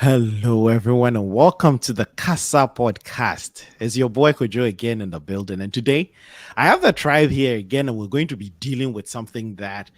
Hello, everyone, and welcome to the Kasa podcast. It's your boy Kojo again in the building, and today I have the tribe here again, and we're going to be dealing with something that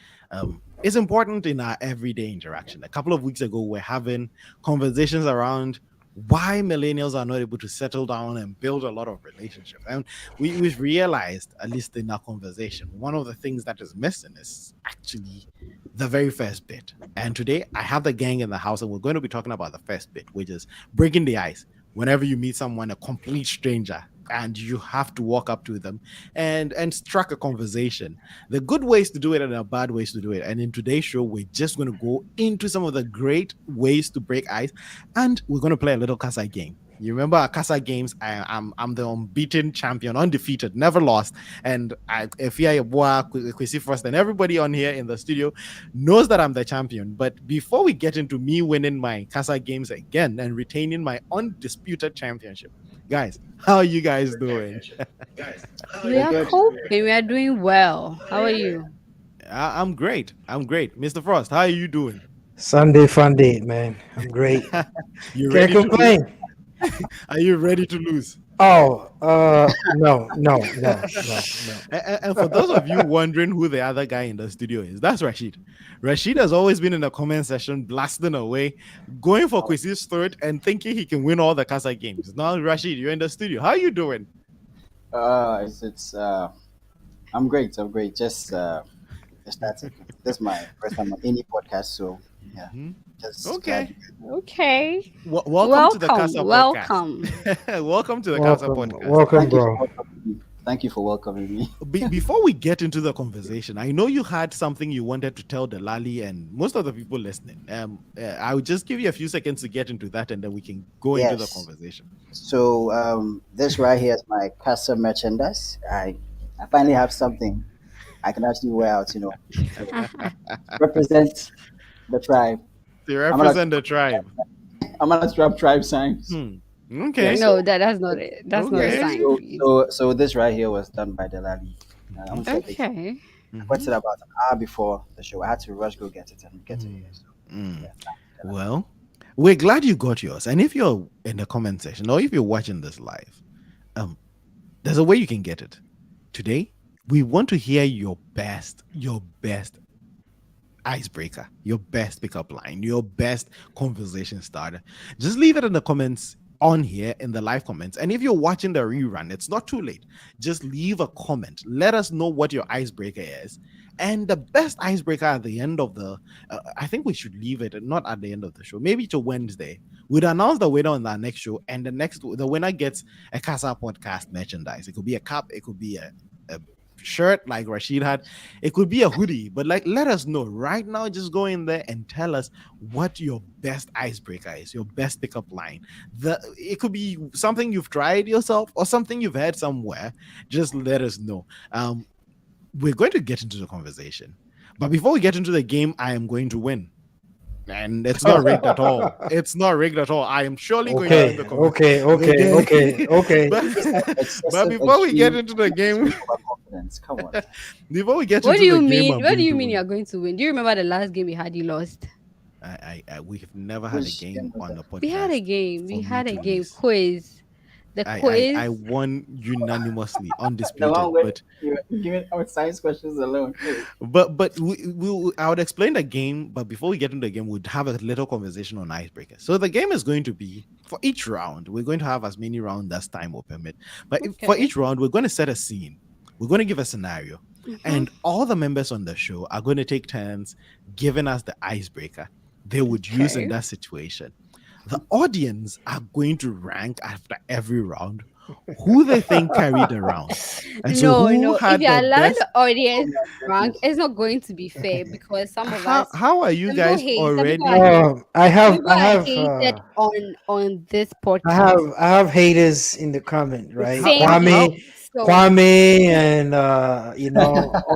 is important in our everyday interaction. A couple of weeks ago, we're having conversations around why millennials are not able to settle down and build a lot of relationships, and we've realized, at least in our conversation, one of the things that is missing is actually the very first bit. And today I have the gang in the house, and we're going to be talking about the first bit, which is breaking the ice. Whenever you meet someone, a complete stranger, and you have to walk up to them and strike a conversation. The good ways to do it and the bad ways to do it. And in today's show, we're just going to go into some of the great ways to break ice, and we're going to play a little Kasa game. You remember our Kasa Games? I'm the unbeaten champion, undefeated, never lost. And if you are Kwesi Frost and everybody on here in the studio knows that I'm the champion. But before we get into me winning my Kasa Games again and retaining my undisputed championship, guys, how are you guys doing? We We're are good. coping. We are doing well. How are you? I'm great. I'm great. Mr. Frost, how are you doing? Sunday fun day, man. I'm great. You Can't ready to lose? complain. Are you ready to lose? Oh, no. And for those of you wondering who the other guy in the studio is, that's Rashid. Rashid has always been in the comment section, blasting away, going for Kwesi's throat and thinking he can win all the Casa games. Now, Rashid, you're in the studio. How are you doing? It's I'm great. I'm great. Just started. This is my first time on any podcast, so yeah, Mhm. just glad Okay. you guys. Okay. Welcome to the Welcome. Casa podcast. Welcome. Welcome to the Casa Welcome, podcast. welcome, Thank you for bro. welcoming me. Thank you for welcoming me. Before we get into the conversation, I know you had something you wanted to tell Delali and most of the people listening. I would just give you a few seconds to get into that, and then we can go into the Yes. conversation. So this right here is my Casa merchandise. I finally have something I can actually wear out. So represent the tribe. To I'm gonna represent the tribe. I'm gonna strap tribe signs. Hmm. Yeah. Okay. So No, that's not it. That's not a yeah. Okay. sign So for you. so this right here was done by Delali. I'm Mhm. sure they Okay. I got Mhm. it about an hour before the show. I had to rush go get it and get it here. Mm. So Mm. yeah, thank you, Delali. Well, we're glad you got yours. And if you're in the comment section or if you're watching this live, um, there's a way you can get it. Today, we want to hear your best icebreaker, your best pickup line, your best conversation starter. Just leave it in the comments on here in the live comments. And if you're watching the rerun, it's not too late. Just leave a comment. Let us know what your icebreaker is. And the best icebreaker at the end of I think we should leave it not at the end of the show, maybe to Wednesday. We'd announce the winner on our next show, and the winner gets a Casa podcast merchandise. It could be a cup, it could be a shirt like Rashid had, it could be a hoodie, but like let us know right now. Just go in there and tell us what your best icebreaker is, your best pickup line. It could be something you've tried yourself or something you've heard somewhere. Just let us know. We're going to get into the conversation, but before we get into the game, I am going to win. And it's not rigged at all. It's not rigged at all. I am surely going to win Okay, the okay, the okay, okay, game. okay. but, but Excessive, before we get extreme, into the game, extreme overconfidence. Come on, man. before we get What into do the you game, mean? I'm What do going you to mean win. you're going to win? Do you remember the last game we had? You lost. We have never had a Which game game was on that? the We had a podcast game. We for me had a to game lose. quiz. The I quiz. won unanimously, The undisputed. one where you're giving out science questions alone. Hey. But I would explain the game. But before we get into the game, we'd have a little conversation on icebreakers. So the game is going to be for each round. We're going to have as many rounds as time will permit. But for Okay. each round, we're going to set a scene. We're going to give a scenario, Mhm. and all the members on the show are going to take turns giving us the icebreaker they would use in Okay. that situation. The audience are going to rank after every round who they think carried the round. And so No, who no. If had you're the allowing best. the Oh audience my rank, goodness. it's not going to be fair because some of how us, how are you some people guys hate, some people are already. hate, I some have, people I are have, hated on this I have, podcast. I have haters in the comment, right? Same How here. Kwame, So Kwame, and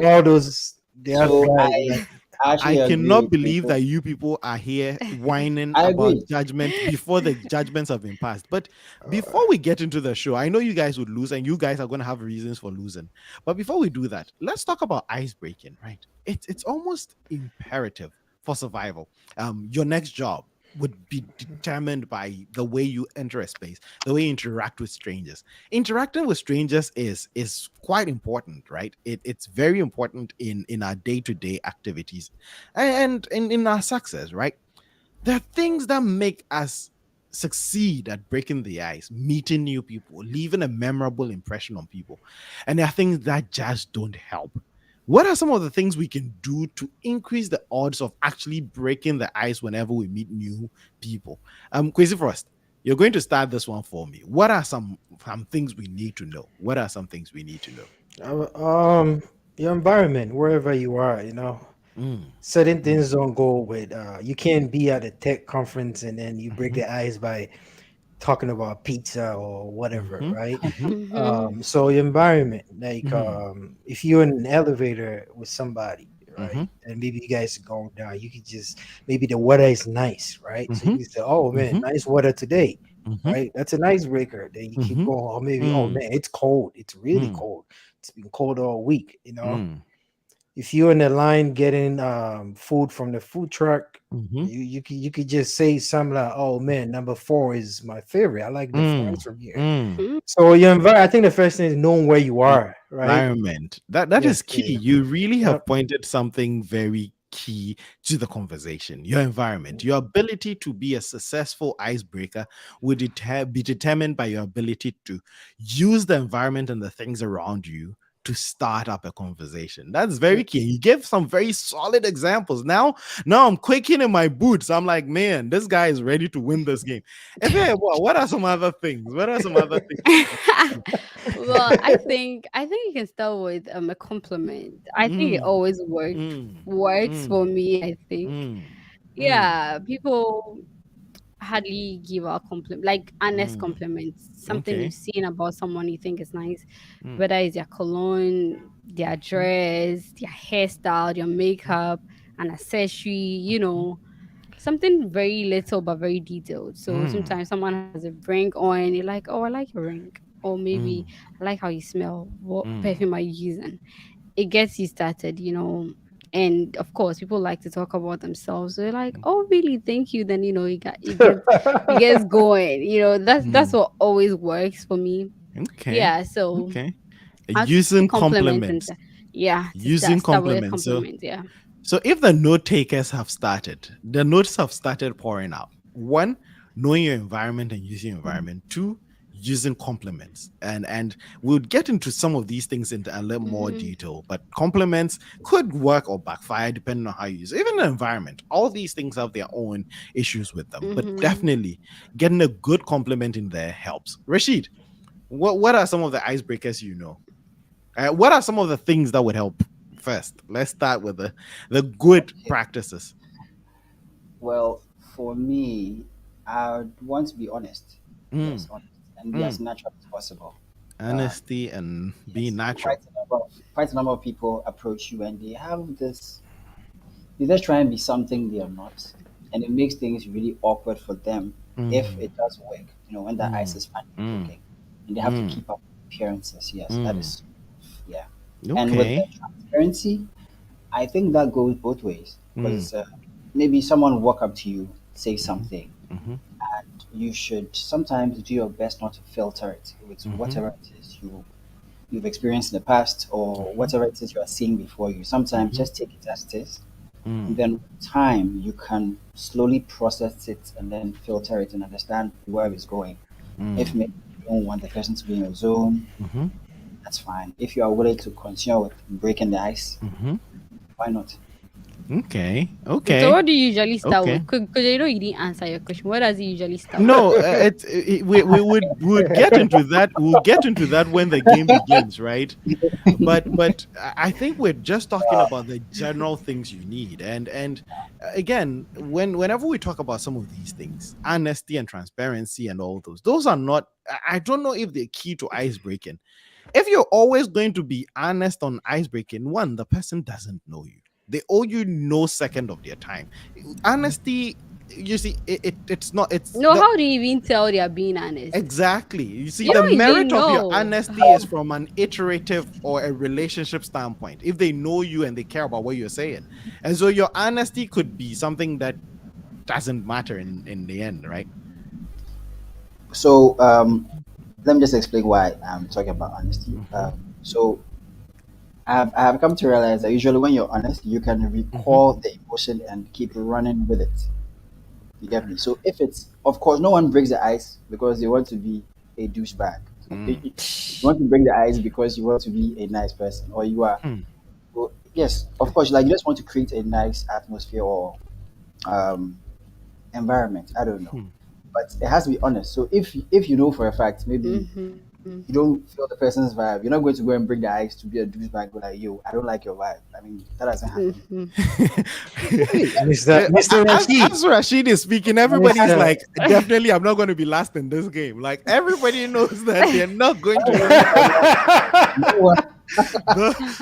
all those the other So guys. I Like, I actually agree cannot with you. believe that you people are here whining I about agree. judgment before the judgments have been passed. But before we get into the show, I know you guys would lose and you guys are going to have reasons for losing. But before we do that, let's talk about ice breaking, right? It's almost imperative for survival. Your next job, would be determined by the way you enter a space, the way you interact with strangers. Interacting with strangers is quite important, right? It's very important in our day-to-day activities and in our success, right? There are things that make us succeed at breaking the ice, meeting new people, leaving a memorable impression on people. And there are things that just don't help. What are some of the things we can do to increase the odds of actually breaking the ice whenever we meet new people? Crazy Frost, you're going to start this one for me. What are some things we need to know? What are some things we need to know? Your environment, wherever you are, Mm, certain mm, things don't go with. You can't be at a tech conference and then you break mhm, the ice by talking about pizza or whatever, mhm, right? mhm, Mm-hmm. So your environment, like mhm, if you're in an elevator with somebody, right, mhm, and maybe you guys are going down, you could just maybe the weather is nice, right? So you mhm, can say, "Oh man, mhm, nice weather today." mhm, Right, that's an icebreaker. Then you keep mhm, going. Or maybe, oh mm, man, it's cold. It's really mm, cold. It's been cold all week. mm, If you're in the line getting food from the food truck, mhm, you could just say something like, "Oh man, number four is my favorite. I like the fries mm, from here." mm. So I think the first thing is knowing where you are, right? Environment. That Yes, is key. yeah, You really yeah. have pointed something very key to the conversation. Your environment, your ability to be a successful icebreaker would be determined by your ability to use the environment and the things around you to start up a conversation. That's Yeah. very key. You gave some very solid examples. Now I'm quaking in my boots. I'm like, man, this guy is ready to win this game. If what are some other things? What are some other things? Well, I think you can start with a compliment. I think it Mm, always mm, works mm. for me. I think, Mm, mm, yeah, people hardly give out compliment, like honest mm. compliments. Something Okay. you've seen about someone you think is nice, Mm, whether it's their cologne, their mhm, dress, their hairstyle, their mhm, makeup, an accessory. mhm, Something very little but very detailed. So mm, sometimes someone has a ring on, you're like, oh, I like your ring. Or maybe mm, I like how you smell. What mm, perfume are you using? It gets you started. And of course, people like to talk about themselves. So they're like, oh, really? Thank you. Then you gets going. That's mm. what always works for me. Okay. Yeah. So Okay. I'd say Using compliments compliments. yeah, to start Using start with a compliments. compliment. Yeah. So if the note takers have started, the notes have started pouring out. One, knowing your environment and using your environment. Two, using compliments. And we'll get into some of these things into a little more Mm-hmm. detail, but compliments could work or backfire depending on how you use it. Even the environment. All these things have their own issues with them. But Mm-hmm. definitely getting a good compliment in there helps. Rashid, what are some of the icebreakers you know? What are some of the things that would help? First, let's start with the good Okay. practices. Well, for me, I would want to be honest. Mm, Yes, honest, and be as mm. natural as possible. Um, Honesty and being yes, quite natural. a number of quite a number of people approach you and they have this. They just try and be something they are not, and it makes things really awkward for them if Mm, it does work. When the ice mm, is finally mm, broken, and they have to mm, keep up appearances. Yes, that mm. is, yeah. And with the Okay. transparency, I think that goes both ways Mm, because maybe someone walk up to you, say mhm, something, mhm, and you should sometimes do your best not to filter it with mhm, whatever it is you've experienced in the past or mhm, whatever it is you are seeing before you. Sometimes mhm, just take it as it is, and mm, then with time you can slowly process it and then filter it and understand where it's going. If mm, maybe you don't want the person to be in your zone, mhm, that's fine. If you are willing to continue with breaking the ice, mhm. why not? Okay. So Okay. what do you usually start Okay. with? Because you didn't answer your question. What does he usually start with? No, we would get into that. We'll get into that when the game begins, right? But I think we're just talking about the general things you need, and again, whenever we talk about some of these things, honesty and transparency and all those are not. I don't know if they're key to ice breaking. If you're always going to be honest on ice breaking, one, the person doesn't know you. They owe you no second of their time. Honesty, you see, it's not. It's No, the how do you even tell they are being honest? Exactly. You see, You the don't usually merit of your know. honesty is from an iterative or a relationship standpoint. If they know you and they care about what you're saying. And so your honesty could be something that doesn't matter in the end, right? So let me just explain why I'm talking about honesty. Mm-hmm. So I have come to realize that usually when you're honest, you can Mm-hmm. recall the emotion and keep running with it. You get me? So if it's, of course, no one breaks the ice because they want to be a douchebag. Mm. You want to break the ice because you want to be a nice person, or you are. Hmm. Well, yes, of course, like you just want to create a nice atmosphere or um, environment. I don't know, Hmm. but it has to be honest. So if you know for a fact, maybe Mm-hmm. you don't feel the person's vibe, you're not going to go and bring the ice to be a douchebag. Go like, yo, I don't like your vibe. I mean, that doesn't happen. Mm-hmm. Hey, Mr. Rashid. As Rashid is speaking, everybody's Mr. like, definitely, I'm not going to be last in this game. Like, everybody knows that they're not going to No, lose. no one,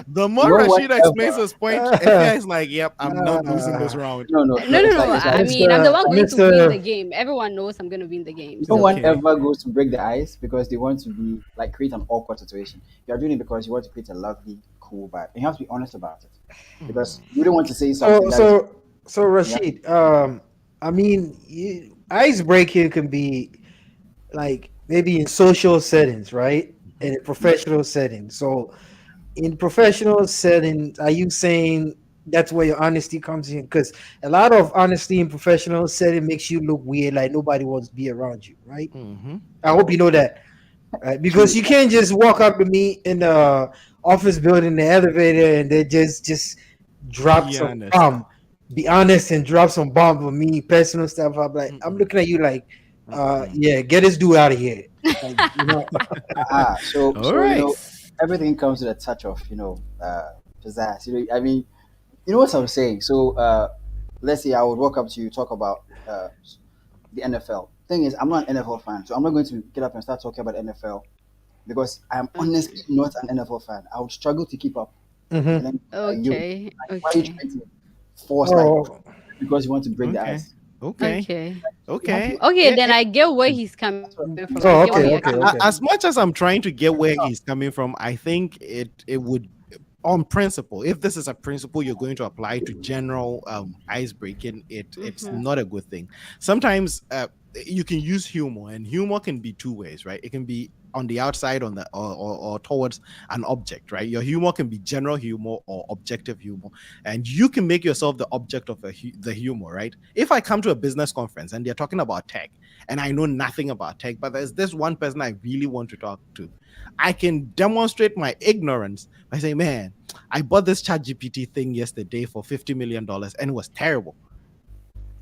The more no one Rashid explains ever. his point, Efia is like, yep, I'm not losing this uh, round. No, no, No, no. no, It's no. like it's I like mean, I'm the Mr. one going to win the Mr. game. Everyone knows I'm going to win the game. no one So, Okay. ever goes to break the ice because they want to be like create an awkward situation. You are doing it because you want to create a lovely, cool vibe. And you have to be honest about it because Hmm. you don't want to say So something that is so yeah. Rashid, I mean, ice breaking can be like maybe in social settings, right? Mhm. And in professional settings. So in professional settings, are you saying that's where your honesty comes in? Because a lot of honesty in professional setting makes you look weird, like nobody wants to be around you, right? Mhm. I hope you know that, right? Because True. you can't just walk up to me in the office building, the elevator, and then just drop Be some honest. bomb. Be honest and drop some bomb for me, personal stuff. I'm Mm-mm. looking at you like, Mm-mm. yeah, get this dude out of here. Like, So All so right. everything comes with a touch of pizzazz. I mean, you know what I'm saying. So let's say I would walk up to you, talk about the NFL. Thing is, I'm not an NFL fan, so I'm not going to get up and start talking about NFL because I'm honestly okay. not an NFL fan. I would struggle to keep up. And mhm. then you, Okay. like, why are you Okay. trying to force like Oh, because you want to break the Okay. ice? Okay. Okay. You have Okay. to. Okay, then I get where he's coming That's what from. I you get said. where oh, you're okay, coming okay, from. okay. As much as I'm trying to get where he's coming from, I think it would, on principle, if this is a principle you're going to apply to general ice breaking, it's Mm-hmm. not a good thing. Sometimes you can use humor, and humor can be two ways, right? It can be on the outside, on the or towards an object, right? Your humor can be general humor or objective humor, and you can make yourself the object of the humor, right? If I come to a business conference and they're talking about tech and I know nothing about tech, but there's this one person I really want to talk to, I can demonstrate my ignorance by saying, man, I bought this chat GPT thing yesterday for $50 million and it was terrible.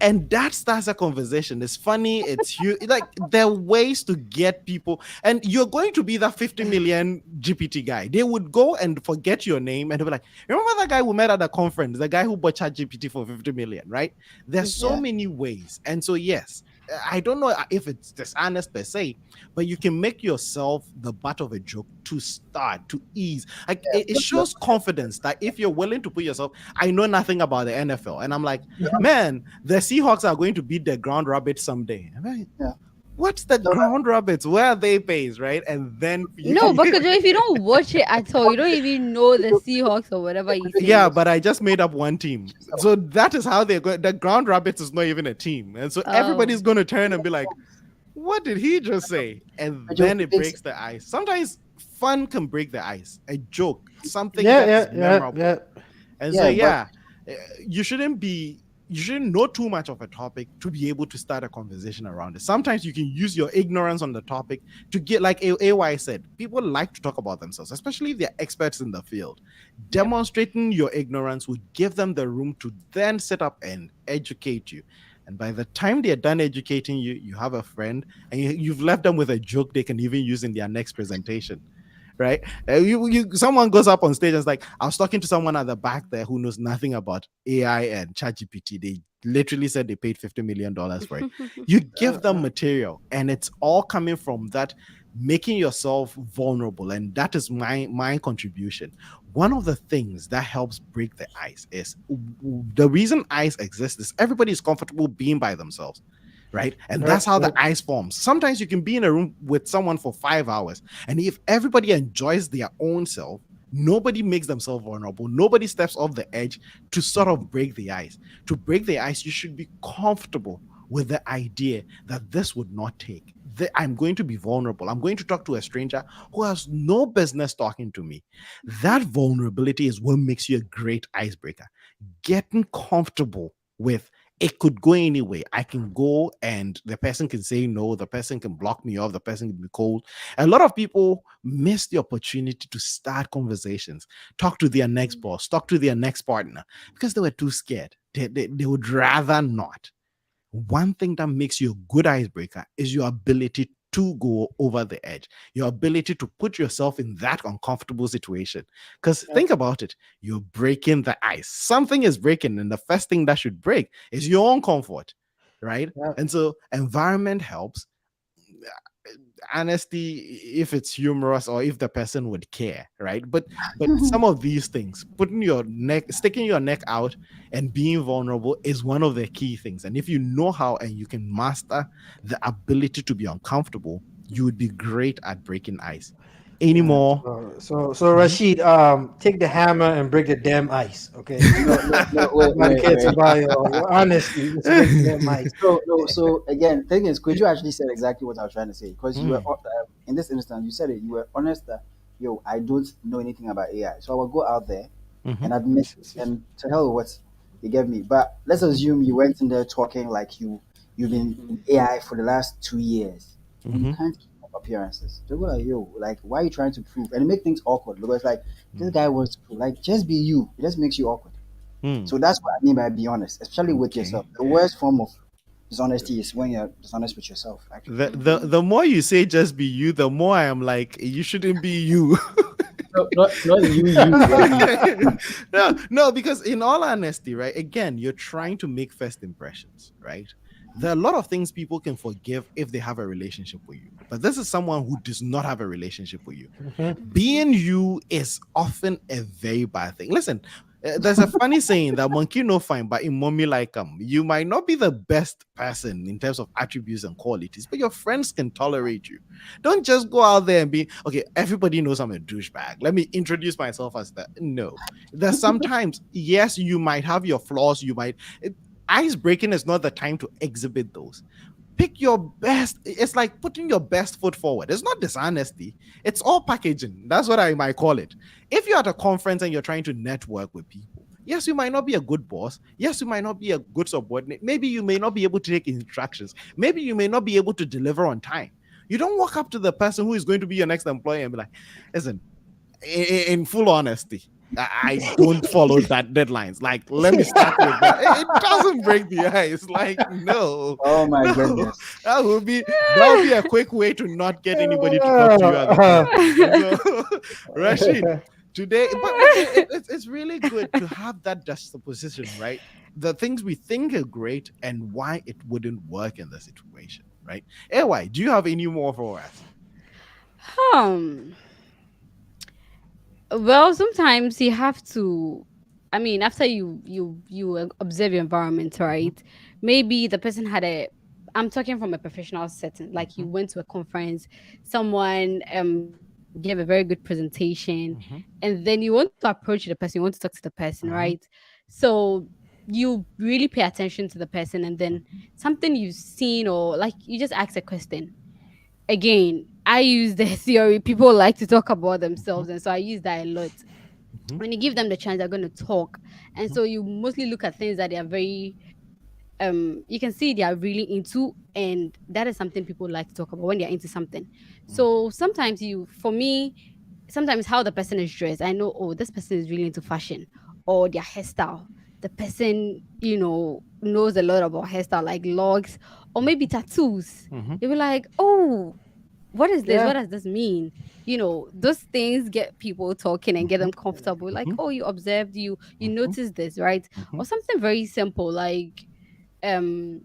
And that starts a conversation. It's funny. It's huge. Like, there are ways to get people, and you're going to be that 50 million GPT guy. They would go and forget your name and they'll be like, remember that guy we met at the conference, the guy who bought chat GPT for 50 million, right? There's so Yeah. many ways. And so, yes, I don't know if it's dishonest per se, but you can make yourself the butt of a joke to start, to ease. Like, Yeah. it shows confidence that if you're willing to put yourself, I know nothing about the NFL. And I'm like, Yeah. man, the Seahawks are going to beat the Ground Rabbits someday. I'm like, Yeah. what's the So Ground Rabbits? Where are they based, right? And then you No, can, because if you don't watch it at all, you don't even know the Seahawks or whatever he's yeah, saying. but I just made up one team. So that is how they're going. The Ground Rabbits is not even a team. And so everybody's Oh. going to turn and be like, what did he just say? And a joke then it is breaks the ice. Sometimes fun can break the ice. A joke, something Yeah, that yeah, is yeah, memorable. yeah. And so, yeah, but yeah, eh, you shouldn't be, you shouldn't know too much of a topic to be able to start a conversation around it. Sometimes you can use your ignorance on the topic to get, like AY said, people like to talk about themselves, especially if they're experts in the field. Yep. Demonstrating your ignorance would give them the room to then sit up and educate you. And by the time they're done educating you, you have a friend, and you've left them with a joke they can even use in their next presentation, right? Someone goes up on stage and is like, I was talking to someone at the back there who knows nothing about AI and ChatGPT. They literally said they paid $50 million for it. You give them material, and it's all coming from that, making yourself vulnerable. And that is my contribution. One of the things that helps break the ice is, the reason ice exists is everybody is comfortable being by themselves, right? And Yeah, that's how yeah. the ice forms. Sometimes you can be in a room with someone for 5 hours, and if everybody enjoys their own self, Nobody makes themselves vulnerable. Nobody steps off the edge to sort of break the ice. To break the ice, you should be comfortable with the idea that this would not take. I'm going to be vulnerable. I'm going to talk to a stranger who has no business talking to me. That vulnerability is what makes you a great icebreaker. Getting comfortable with it could go anyway. I can go and the person can say no, the person can block me off, the person can be cold. A lot of people miss the opportunity to start conversations, talk to their next boss, talk to their next partner because they were too scared. They would rather not. One thing that makes you a good icebreaker is your ability to go over the edge, your ability to put yourself in that uncomfortable situation. Because Yeah, think about it, you're breaking the ice. Something is breaking, and the first thing that should break is your own comfort, right? yeah. And so, environment helps, honesty if it's humorous or if the person would care, right? But some of these things, putting your neck, sticking your neck out and being vulnerable is one of the key things. And if you know how and you can master the ability to be uncomfortable, you would be great at breaking ice. Any Yeah. more? So Mhm. Rashid, take the hammer and break the damn ice. Okay. No, no, no. Wait, Nobody wait, cares wait. about your honesty. Let's break the damn ice. So no. So again, thing is, could you actually said exactly what I was trying to say? Because you were Mm, in this instance, you said it. You were honest that yo, I don't know anything about AI, so I will go out there mhm, and admit it. And to hell with what you get me. But let's mhm, assume you went in there talking like you've been in AI for the last 2 years and you mhm, can't keep up appearances. They go like, yo, like why are you trying to prove and it make things awkward because like this mm, guy wants to prove like just be you. It just makes you awkward. mm. So that's what I mean by be honest, especially with Okay. yourself. The worst form of dishonesty is when you're dishonest with yourself, actually. The more you say just be you, the more I am like, you shouldn't be you. No, not you, but you. No, because in all honesty, right? Again, you're trying to make first impressions, right? There are a lot of things people can forgive if they have a relationship with you, but this is someone who does not have a relationship with you. Mhm. Being you is often a very bad thing. Listen, there's a funny saying that monkey no fine, but in mommy like you might not be the best person in terms of attributes and qualities, but your friends can tolerate you. Don't just go out there and be okay. Everybody knows I'm a douchebag. Let me introduce myself as that. No, there's sometimes yes, you might have your flaws. Ice breaking is not the time to exhibit those. Pick your best. It's like putting your best foot forward. It's not dishonesty. It's all packaging. That's what I might call it. If you're at a conference and you're trying to network with people, yes, you might not be a good boss. Yes, you might not be a good subordinate. Maybe you may not be able to take instructions. Maybe you may not be able to deliver on time. You don't walk up to the person who is going to be your next employee and be like, listen, in full honesty, I don't follow that deadlines. Like, let me start with that. It doesn't break the ice. Like, no, Oh my no, goodness. that would be a quick way to not get anybody to talk to you at the conference. And so, Rashid, today, but it's really good to have that juxtaposition, right? The things we think are great and why it wouldn't work in the situation, right? Anyway, do you have any more for us? Um. Well, sometimes you have to. I mean, after you observe your environment, Mhm, right? Maybe the person had a. I'm talking from a professional setting. Like you mhm, went to a conference, someone gave a very good presentation, and mhm, then you want to approach the person, you want to talk to the person, right? mhm, So you really pay attention to the person, and then something you've seen or like you just ask a question again. I use the theory. People like to talk about mhm, themselves, and so I use that a lot. mhm, When you give them the chance, they're going to talk, and mhm, so you mostly look at things that they are very you can see they are really into, and that is something people like to talk about when they're into something. mhm, So sometimes for me, sometimes how the person is dressed, I know, oh, this person is really into fashion or their hairstyle. The person, knows a lot about hairstyle, like logs or maybe tattoos. mhm, You'll be like, oh, what is this? What Yeah. does this mean? Those things get people talking and get mhm, them comfortable. Like, mhm, oh, you observed, you mhm, noticed this, right? mhm, Or something very simple um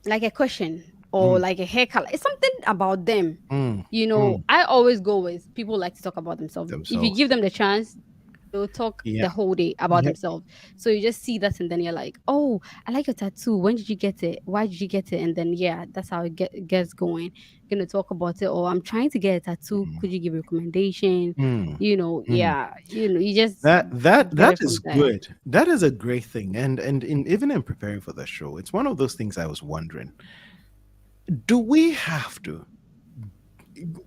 like a question or mm, like a hair color. It's something about them. mm, mm. I always go with people like to talk about themselves. If you Themselves. give them the chance, they'll talk Yeah. the whole day about Yep. themselves. So you just see that, and then you're like, "Oh, I like your tattoo. When did you get it? Why did you get it?" And then yeah, that's how it gets going. Gonna talk about it. Oh, I'm trying to get a tattoo. Could you give a recommendation? Mm, mm. Yeah. You just get That it from is there. good. That is a great thing. And even in preparing for the show, it's one of those things I was wondering. Do we have to?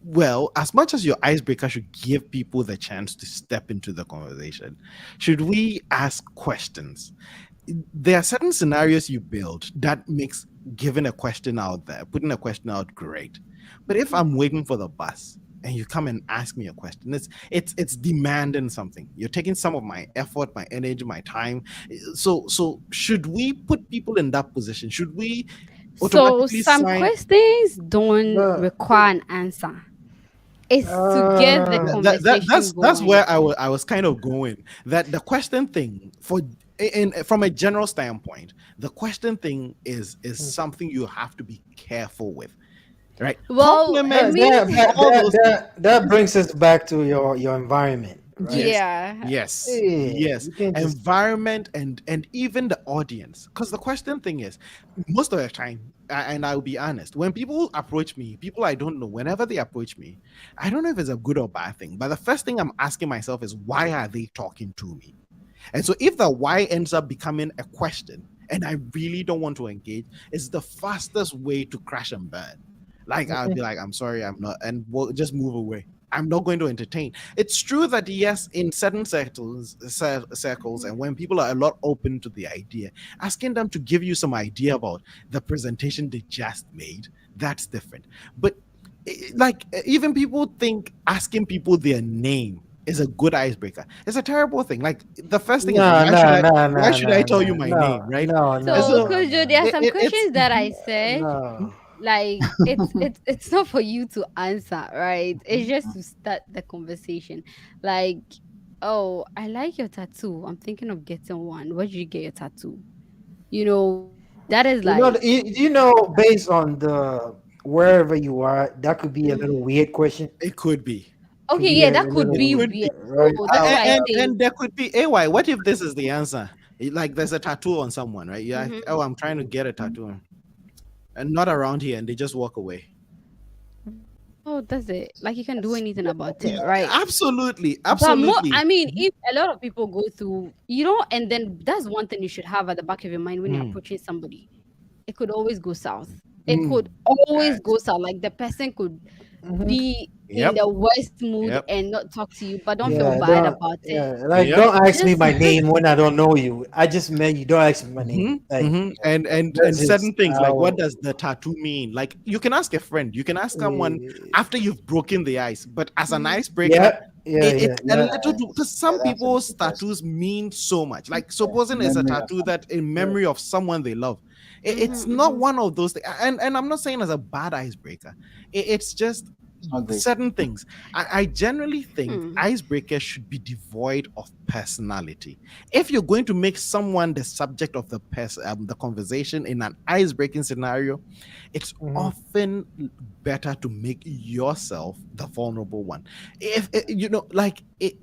Well, as much as your icebreaker should give people the chance to step into the conversation, should we ask questions? There are certain scenarios you build that makes giving a question out there, putting a question out great. But if I'm waiting for the bus and you come and ask me a question, it's demanding something. You're taking some of my effort, my energy, my time. So should we put people in that position? Should we So automatically some sign? questions don't The require an answer. It's to get the uh, conversation That's where going. I was kind of going, that the question thing for in from a general standpoint, the question thing is something you have to be careful with, right? Well, I that, Compliments, mean, that, that, all that, those things. that brings us back to your environment, right? Yes, yeah. yes, Yeah, yes. you can't just. Environment and even the audience. Because the question thing is, most of the time, and I'll be honest, when people approach me, people I don't know, whenever they approach me, I don't know if it's a good or bad thing. But the first thing I'm asking myself is, why are they talking to me? And so if the why ends up becoming a question, and I really don't want to engage, it's the fastest way to crash and burn. Like I'll be like, I'm sorry, I'm not, and we'll just move away. I'm not going to entertain. It's true that yes, in certain circles, and when people are a lot open to the idea, asking them to give you some idea about the presentation they just made, that's different. But even people think asking people their name is a good icebreaker. It's a terrible thing. Like the first thing is, No, no, no, why no, should I no, tell you no, my no, name, right? no, And no, So, so no, Kojo, there are no, some it's questions that I said, no. like it's not for you to answer, right? It's just to start the conversation. Like, oh, I like your tattoo. I'm thinking of getting one. Where did you get your tattoo? That is like, Based on the wherever you are, that could be a little mhm. weird question. it could be. Could Okay, be yeah, a that could little It be weird, could weird. be. right? So that's I'll, why I say, And there could be AY. What if this is the answer? Like there's a tattoo on someone, right? Yeah, mhm. oh, I'm trying to get a tattoo, and not around here, and they just walk away. Oh, that's it. Like you can do anything about it, right? Absolutely, But more, absolutely. I mean, if a lot of people go through, and then that's one thing you should have at the back of your mind when you're Mm, approaching somebody. It could always go south. It could mm. always Right. go south. Like the person could mhm. be in Yep, the worst mood yep, and not talk to you, but don't feel Yeah, bad don't. about it. Yeah, like yep. don't ask me Just my name when I don't know you. I just met you. Don't ask me my name. Like And that's certain just things like, what how. does the tattoo mean? Like you can ask a friend, you can ask someone Uh, after you've broken the ice, but as an mhm, icebreaker, yeah, yeah, yeah, it's a yeah. little too, because Yeah, some that's a people's bit personal. tattoos mean so much. Like Yeah, supposing it's a memory of tattoo something. that in Yeah. memory of someone they love. It's mhm, not mhm, one of those things. And I'm not saying as a bad icebreaker. It's just It's not great. certain things. I generally think hmm. icebreakers should be devoid of personality. If you're going to make someone the subject of the conversation in an icebreaking scenario, it's Mhm. often better to make yourself the vulnerable one. If you know, like it,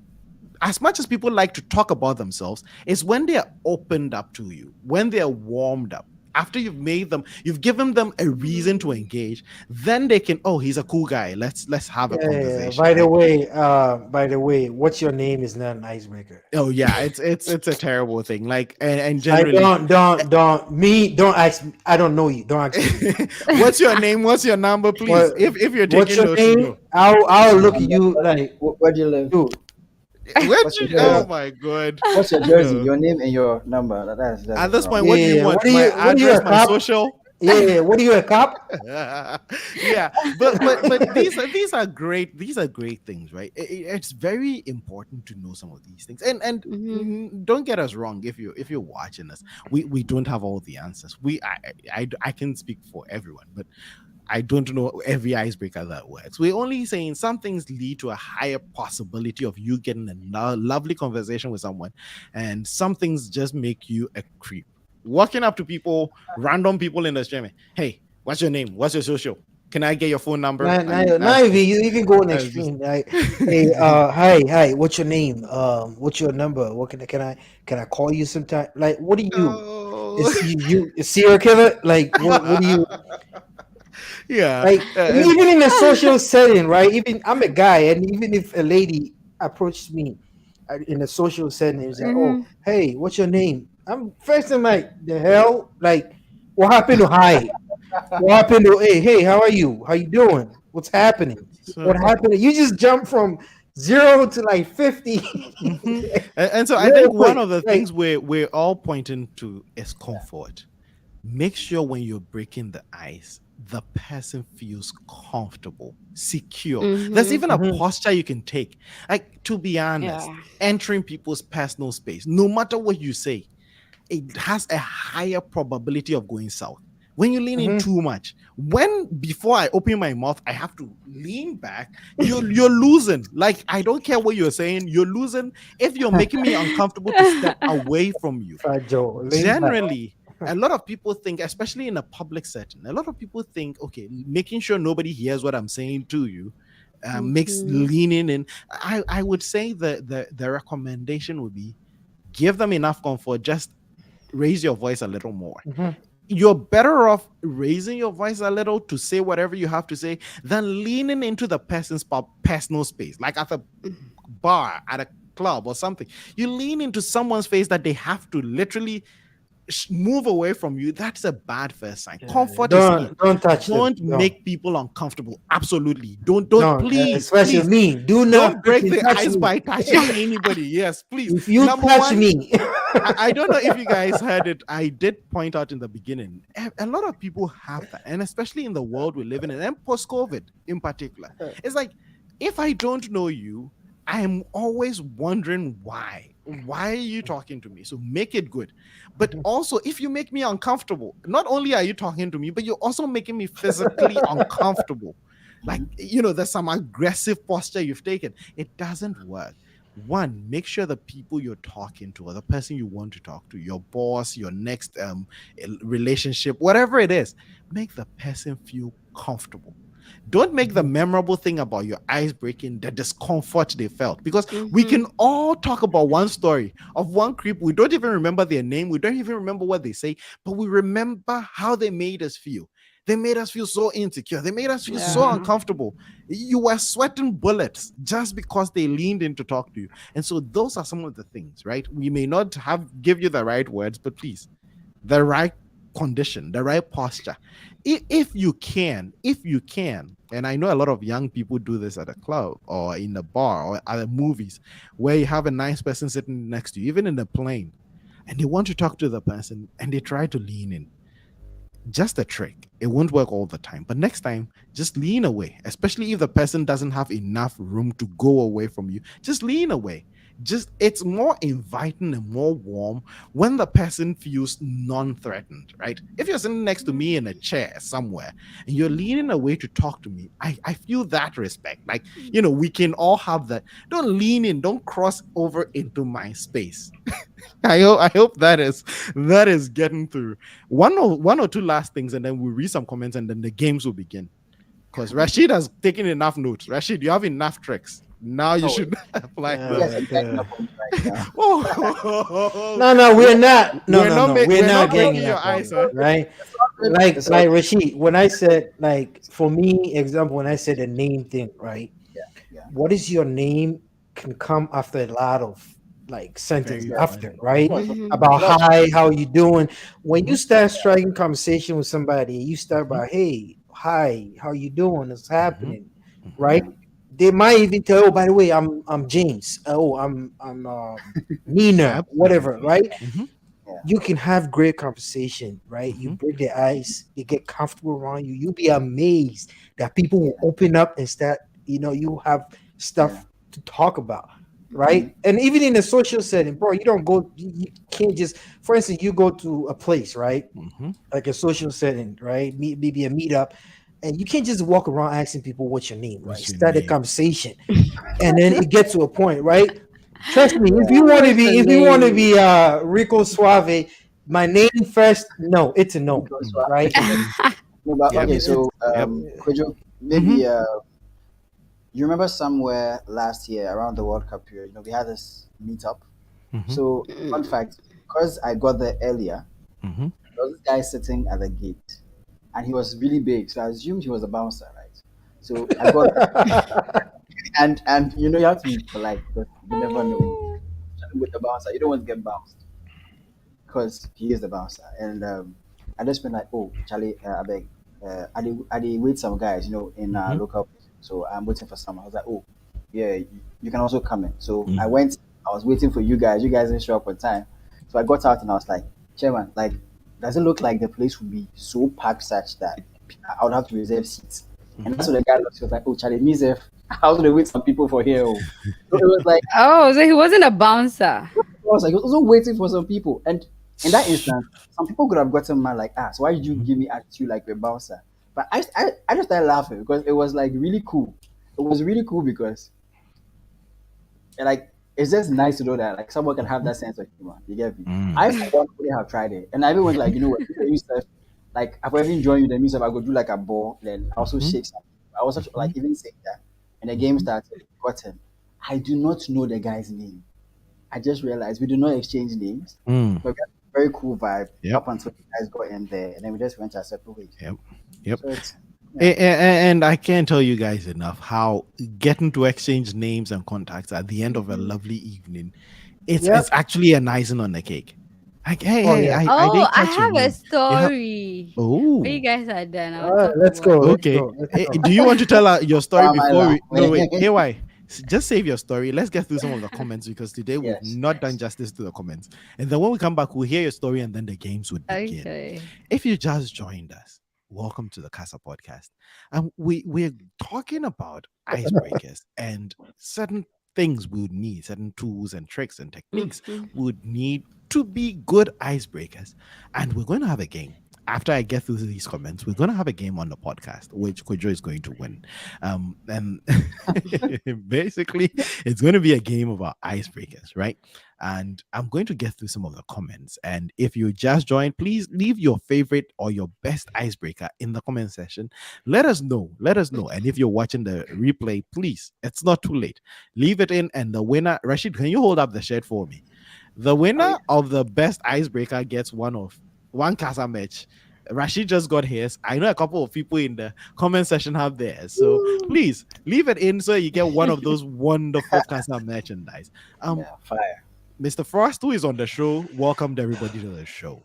as much as people like to talk about themselves, is when they are opened up to you, when they are warmed up. After you've given them a reason to engage, then they can, oh, he's a cool guy. Let's have a Yeah, yeah, yeah. conversation, right? By the way, what's your name is not an icebreaker. Oh yeah, it's a terrible thing. Like and Like generally, don't ask me. I don't know you. Don't ask me my name. what's your name? What's your number, What please? If you're what's taking your notes, you name? know. I'll look at And you like, where do you live? dude. Where What's your oh jersey? Uh, my god. What's your jersey? No. Your name and your number. That's At just this wrong. point, what do you yeah. want? My What are you address, a my cop? social? Yeah. What are you a cop? Yeah, but these are great things, right? It's very important to know some of these things, Mhm. don't get us wrong. If you're watching us, we don't have all the answers. I can speak for everyone, but I don't know every icebreaker that works. We're only saying some things lead to a higher possibility of you getting a lovely conversation with someone, and some things just make you a creep. Walking up to people, random people in the street, hey, what's your name? What's your social? Can I get your phone number? Now, And now, now you even go an that's just extreme. Like, hey, hi, what's your name? What's your number? What can I call you sometime? Like, what do you? oh. Is you a serial killer? Like, what do you Yeah. like? Even in a social setting, right? Even I'm a guy, and even if a lady approached me in a social setting, it's like, oh, Mm-hmm. hey, what's your name? I'm first. I'm like, the hell? Like, what happened to hi? What happened to hey, how are you? How you doing? What's happening? So What happened? You just jumped from 0 to like 50 mhm. And so I think real one quick. of the Like, things we're all pointing to is comfort. Make sure when you're breaking the ice, the person feels comfortable, secure. There's Mm-hmm. even a mhm, posture you can take. Like, to be honest, Yeah. entering people's personal space, no matter what you say, it has a higher probability of going south. When you lean in mhm. too much, when before I open my mouth, I have to lean back, you're losing. Like, I don't care what you're saying, you're losing. If you're making me uncomfortable to step away from you, Fragile, lean back. generally a lot of people think, especially in a public setting, a lot of people think, okay, making sure nobody hears what I'm saying to you makes Mm-hmm. leaning in. I would say the recommendation would be give them enough comfort, just raise your voice a little more. Mhm, You're better off raising your voice a little to say whatever you have to say than leaning into the person's personal space, like at a bar, at a club or something. You lean into someone's face that they have to literally move away from you. That's a bad first sign. yeah, Comfort is key. don't touch them. Don't make people uncomfortable. Absolutely. Don't, Don't. please, Especially please me. Do not don't break freaking the touch ice me. by touching anybody. Yes, please. If you Number touch one, me, I don't know if you guys heard it. I did point out in the beginning. A lot of people have that, and especially in the world we live in, and post-COVID in particular. It's like, if I don't know you, I am always wondering why. Why are you talking to me? So make it good. But also, if you make me uncomfortable, not only are you talking to me, but you're also making me physically uncomfortable. Like, there's some aggressive posture you've taken. It doesn't work. One, make sure the people you're talking to, or the person you want to talk to, your boss, your next relationship, whatever it is, make the person feel comfortable. Don't make the memorable thing about your ice breaking the discomfort they felt, because we Mm-hmm. can all talk about one story of one creep. We don't even remember their name, we don't even remember what they say, but we remember how they made us feel. They made us feel so insecure, they made us feel so Yeah. uncomfortable. You were sweating bullets just because they leaned in to talk to you. And so those are some of the things, right? We may not have give you the right words, but please, the right condition, the right posture. If you can, and I know a lot of young people do this at a club or in the bar or at the movies, where you have a nice person sitting next to you, even in the plane, and they want to talk to the person and they try to lean in. Just a trick. It won't work all the time, but next time, just lean away, especially if the person doesn't have enough room to go away from you. Just lean away. Just, it's more inviting and more warm when the person feels non-threatened, right? If you're sitting next to me in a chair somewhere and you're leaning away to talk to me, I feel that respect. Like, we can all have that. Don't lean in, don't cross over into my space. I hope that is getting through. One or two last things, and then we'll read some comments, and then the games will begin. Because Rashid has taken enough notes. Rashid, you have enough tricks. Now you Oh, should apply you them. guys are getting up on me right now. Oh, no, we're not. No, we're no, not no. We're we're not not getting breaking enough your on ice, you, huh? right? It's all good. Like, It's all good. Rashid, when I said, like, for me, example, when I said the name thing, right? Yeah, yeah. What is your name can come after a lot of like sentence Very Yes, after, funny. of right? course. Mm-hmm. About A lot. hi, how you doing? When you Mhm, start striking conversation with somebody, you start mhm, by hey, hi, how you doing? What's mhm, happening? mhm. Right? Yeah. They might even tell, oh, by the way, I'm James. Oh, I'm Nina, whatever, Absolutely. right? Mhm, Yeah. You can have great conversation, right? You mhm. break the ice, they get comfortable around you. You'll be amazed that people will Yeah. open up and start, you have Yeah. stuff to talk about, Mm-hmm. right? And even in a social setting, bro, you don't go, you can't just, for instance, you go to a place, right? Mhm. Like a social setting, right? Maybe a meetup, and you can't just walk around asking people what's your name, right? What's your Start a name? conversation, and then it gets to a point, right? Trust me, if Yeah. you want to What's be, the if you want to name? be Rico Suave, my name first, no, it's a no, Because Mm, right? mhm, No, but Yep. okay, so Yep. Kojo, Mm-hmm. maybe you remember somewhere last year around the World Cup period, we had this meetup. Mm-hmm. So, fun Mm. fact, because I got there earlier, Mm-hmm. there was this guy sitting at the gate, and he was really big, so I assumed he was a bouncer, right? So I got there, and you have to be polite because you never know. With the bouncer, you don't want to get bounced because he is the bouncer. And I just been like, oh, Charlie, I beg, I did wait some guys, in Mm-hmm. local. So I'm waiting for someone. I was like, oh, yeah, you can also come in. So I Mm-hmm. went. I was waiting for you guys. You guys didn't show up on time. So I got out and I was like, Chairman, like, does it look like the place would be so packed such that I would have to reserve seats? And Mm-hmm. that's what the guy looked. He was like, oh, Charlie, me, Zef, I was gonna wait some people for here. Oh. So it was like Oh, so he wasn't a bouncer. I was like, I was also waiting for some people. And in that instance, some people could have gotten mad, like, so why did you give me attitude like a bouncer? But I just started laughing because it was like really cool. It was really cool because like it's just nice to know that like someone can have that sense of humor. You get me? I for one wouldn't have tried it. And I even went like, what, if you stuff, like I've even joined you, then means if I go do like a ball, then I also Mm-hmm. shake something. I was such like even saying that. And the game started, got him. I do not know the guy's name. I just realized we do not exchange names, Mm. but we had a very cool vibe Yep. up until you guys got in there, and then we just went our separate ways. Yep. Yep. So it's yeah, And I can't tell you guys enough how getting to exchange names and contacts at the end of a lovely evening, it's Yep. actually an icing on the cake. Like, hey, Oh hey, yeah. I Oh, didn't I catch your have a name. You have story. When you oh guys are done, All I'll right, talk let's about go. it. Let's okay. go. Let's go. Do you want to tell your story why am I before we? No, wait. laughing? Hey, why? Just save your story. Let's get through some of the comments because today we've Yes, not done yes. justice to the comments. And then when we come back, we'll hear your story and then the games would begin. Okay. If you just joined us, welcome to the Casa Podcast. And we're talking about icebreakers and certain things we would need, certain tools and tricks and techniques Mhm. we would need to be good icebreakers. And we're going to have a game. After I get through these comments, we're going to have a game on the podcast, which Kojo is going to win. And basically, it's going to be a game about icebreakers, right? And I'm going to get through some of the comments. And if you just joined, please leave your favorite or your best icebreaker in the comment section. Let us know. Let us know. And if you're watching the replay, please, it's not too late. Leave it in. And the winner, Rashid, can you hold up the shirt for me? The Oh winner yeah. of the best icebreaker gets one Casa match. Rashid just got his. I know a couple of people in the comment section have theirs. So please leave it in so you get one of those wonderful Casa merchandise. Yeah, fire. Mr. Frost, who is on the show, welcomed everybody to the show.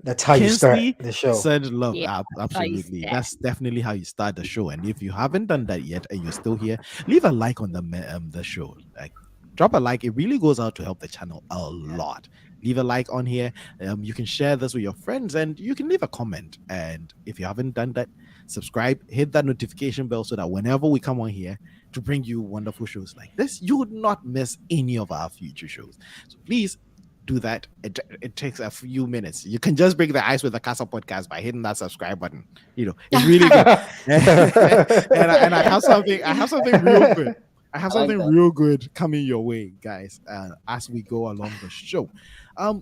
That's how you start Kinsley the show. said love. Yeah, how you Absolutely. start. That's definitely how you start the show. And if you haven't done that yet and you're still here, leave a like on the show. Like drop a like. It really goes out to help the channel a lot. Leave a like on here. You can share this with your friends and you can leave a comment. And if you haven't done that, subscribe, hit that notification bell so that whenever we come on here to bring you wonderful shows like this, you would not miss any of our future shows. So please do that. It takes a few minutes. You can just break the ice with the Casa podcast by hitting that subscribe button. It's really good. And I have something. I have something real good. I have I like something that. real good coming your way, guys. As we go along the show,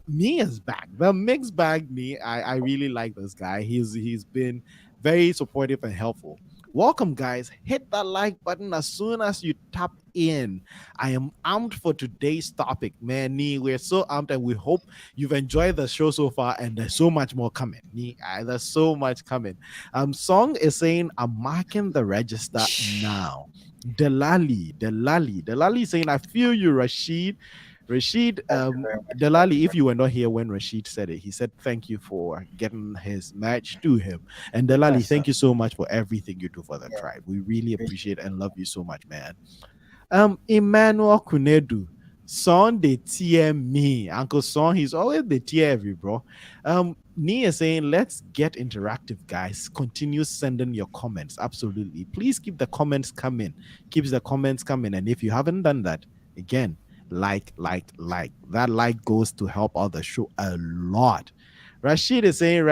me is back. The mixed bag me. I really like this guy. He's been very supportive and helpful. Welcome, guys. Hit that like button as soon as you tap in. I am amped for today's topic, man. We're so amped, and we hope you've enjoyed the show so far. And there's so much more coming. There's so much coming. Song is saying I'm marking the register now. Delali saying I feel you, Rashid. Rashid, Thank you very much. Thank you Delali, very if you were not here when Rashid said it, he said thank you for getting his match to him. And Delali, Yes, sir. thank you so much for everything you do for the Yeah, tribe. We really appreciate appreciate and love you so much, man. Emmanuel Kunedu, son they tear me. Uncle Son, he's always the tear every bro. Nia saying, let's get interactive, guys. Continue sending your comments. Absolutely. Please keep the comments coming. Keep the comments coming. And if you haven't done that, again, like. That like goes to help out the show a lot. Rashid is saying,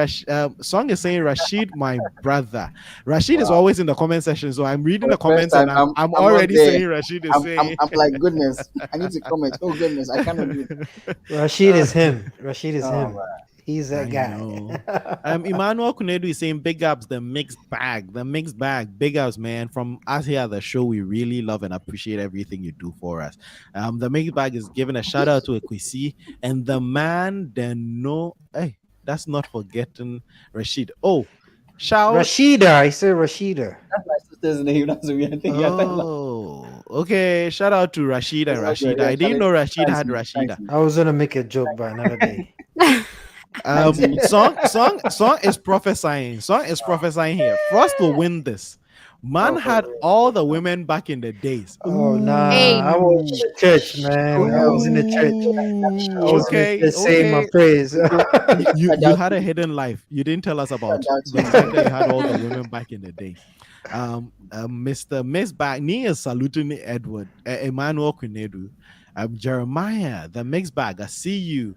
Song is saying, Rashid, my brother. Rashid is Wow. always in the comment section, so I'm reading For the the first comments and time, I'm I'm not already there. saying Rashid is saying. I'm like, goodness, I need to comment. Oh goodness, I cannot do it. Rashid is him. Rashid is Oh him. man. He's that I guy. know. Emmanuel Kunedu is saying big ups the mixed bag. The mixed bag. Big ups, man. From us here at the show, we really love and appreciate everything you do for us. The mixed bag is giving a shout out to Ekwisi and the man then no hey, that's not forgetting Rashid. Oh, shout. Rashida, I said Rashida. That's my sister's name. That's a weird thing. Yeah, thank you. Oh, okay. Shout out to Rashid and It's okay. Rashida. Yeah, I didn't Charlie, know Rashid thanks, had man. Thanks, Rashida. man. I was gonna make a joke, but another day. Thanks, man. Song is prophesying. Song is prophesying here. Frost will win this. Man Oh, had all the women back in the days. Oh Hey. nah, I was in the church, man. I was in the church. I was in the Okay, church saying my okay. praise. You had a hidden life. You didn't tell us about the fact that you had all the women back in the day. Mr. Miss Back, Ni is saluting Edward, Emmanuel Kunedu, Jeremiah, the mixed bag. I see you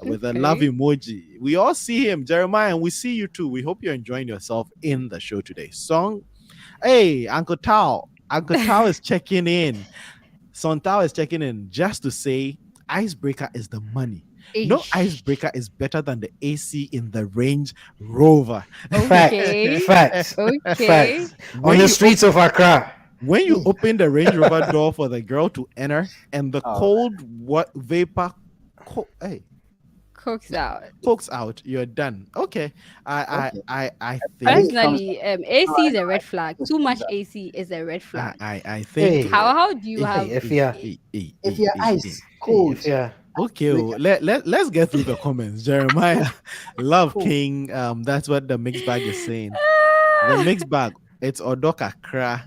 with a love Okay. emoji. We all see him, Jeremiah, and we see you too. We hope you're enjoying yourself in the show today. Song, hey, Uncle Tao. Uncle Tao is checking in. Son Tao is checking in just to say icebreaker is the money. No Ish. icebreaker is better than the AC in the Range Rover. Okay. Facts. Okay. Facts. When On the you streets of Accra. When you open the Range Rover door for the girl to enter and the Oh. cold what vapor hey, Cooks out. pokes out, you're done. Okay. Okay. I think think it comes- Personally, AC is a red flag. Too much AC is a red flag. I think Hey. How do you have? If you're If you're ice cold, if you're Okay, let's get through the comments. Jeremiah, Love King, that's what the mixed bag is saying. The mixed bag, it's Odoka Kra.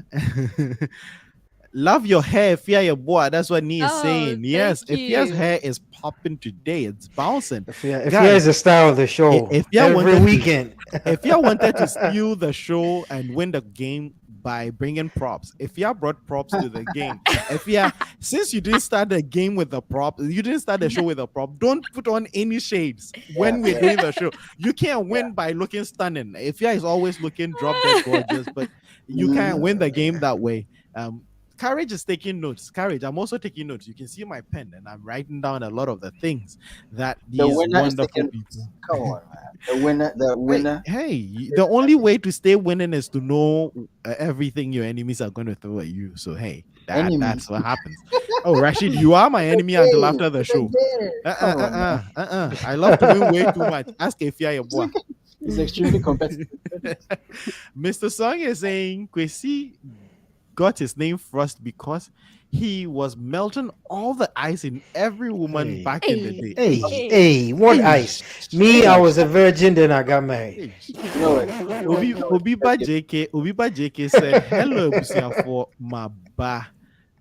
Love your hair, fear your boy. That's what Nee is Oh, saying. Yes, thank if Fia's you. hair is popping today, it's bouncing. if you're Guys, the star of the show if you every wanted to- weekend. If you wanted to steal the show and win the game by bringing props, if you brought props to the game, if you since you didn't start the game with the prop, you didn't start the show with a prop. Don't put on any shades when we're doing the show. You can't win by looking stunning. If you is always looking drop dead gorgeous, but you can't win the game that way. Courage is taking notes. Courage, I'm also taking notes. You can see my pen, and I'm writing down a lot of the things that the these winner is wonderful taking. people. Come on, man. The winner. Hey, the only way to stay winning is to know everything your enemies are going to throw at you. So hey, Enemies. that's what happens. Oh, Rashid, you are my enemy until Hey, after the show. Come on, man. I love to win way too much. Ask Efia your boy. It's extremely competitive. Mr. Song is saying Kwesi got his name first because he was melting all the ice in every woman Hey. back in the day. Hey, what ice? Me, I was a virgin, then I got married. Hey. No way. Obiba JK said, hello, for my ba.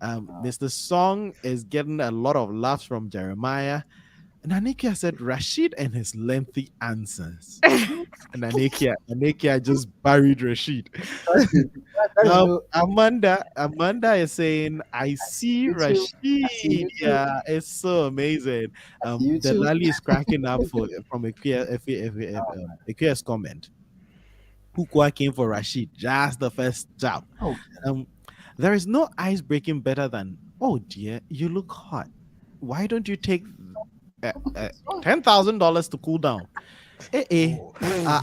Mr. Song is getting a lot of laughs from Jeremiah. And Anikia said, Rashid and his lengthy answers. And Anikia just buried Rashid. Amanda is saying, I see You too. Rashid. I see you too. Yeah, it's so amazing. You The too. Lali is cracking up from Akia's comment. Pukwa came for Rashid, just the first job. Oh. There is no ice breaking better than, oh dear, you look hot. Why don't you take $10,000 to cool down? I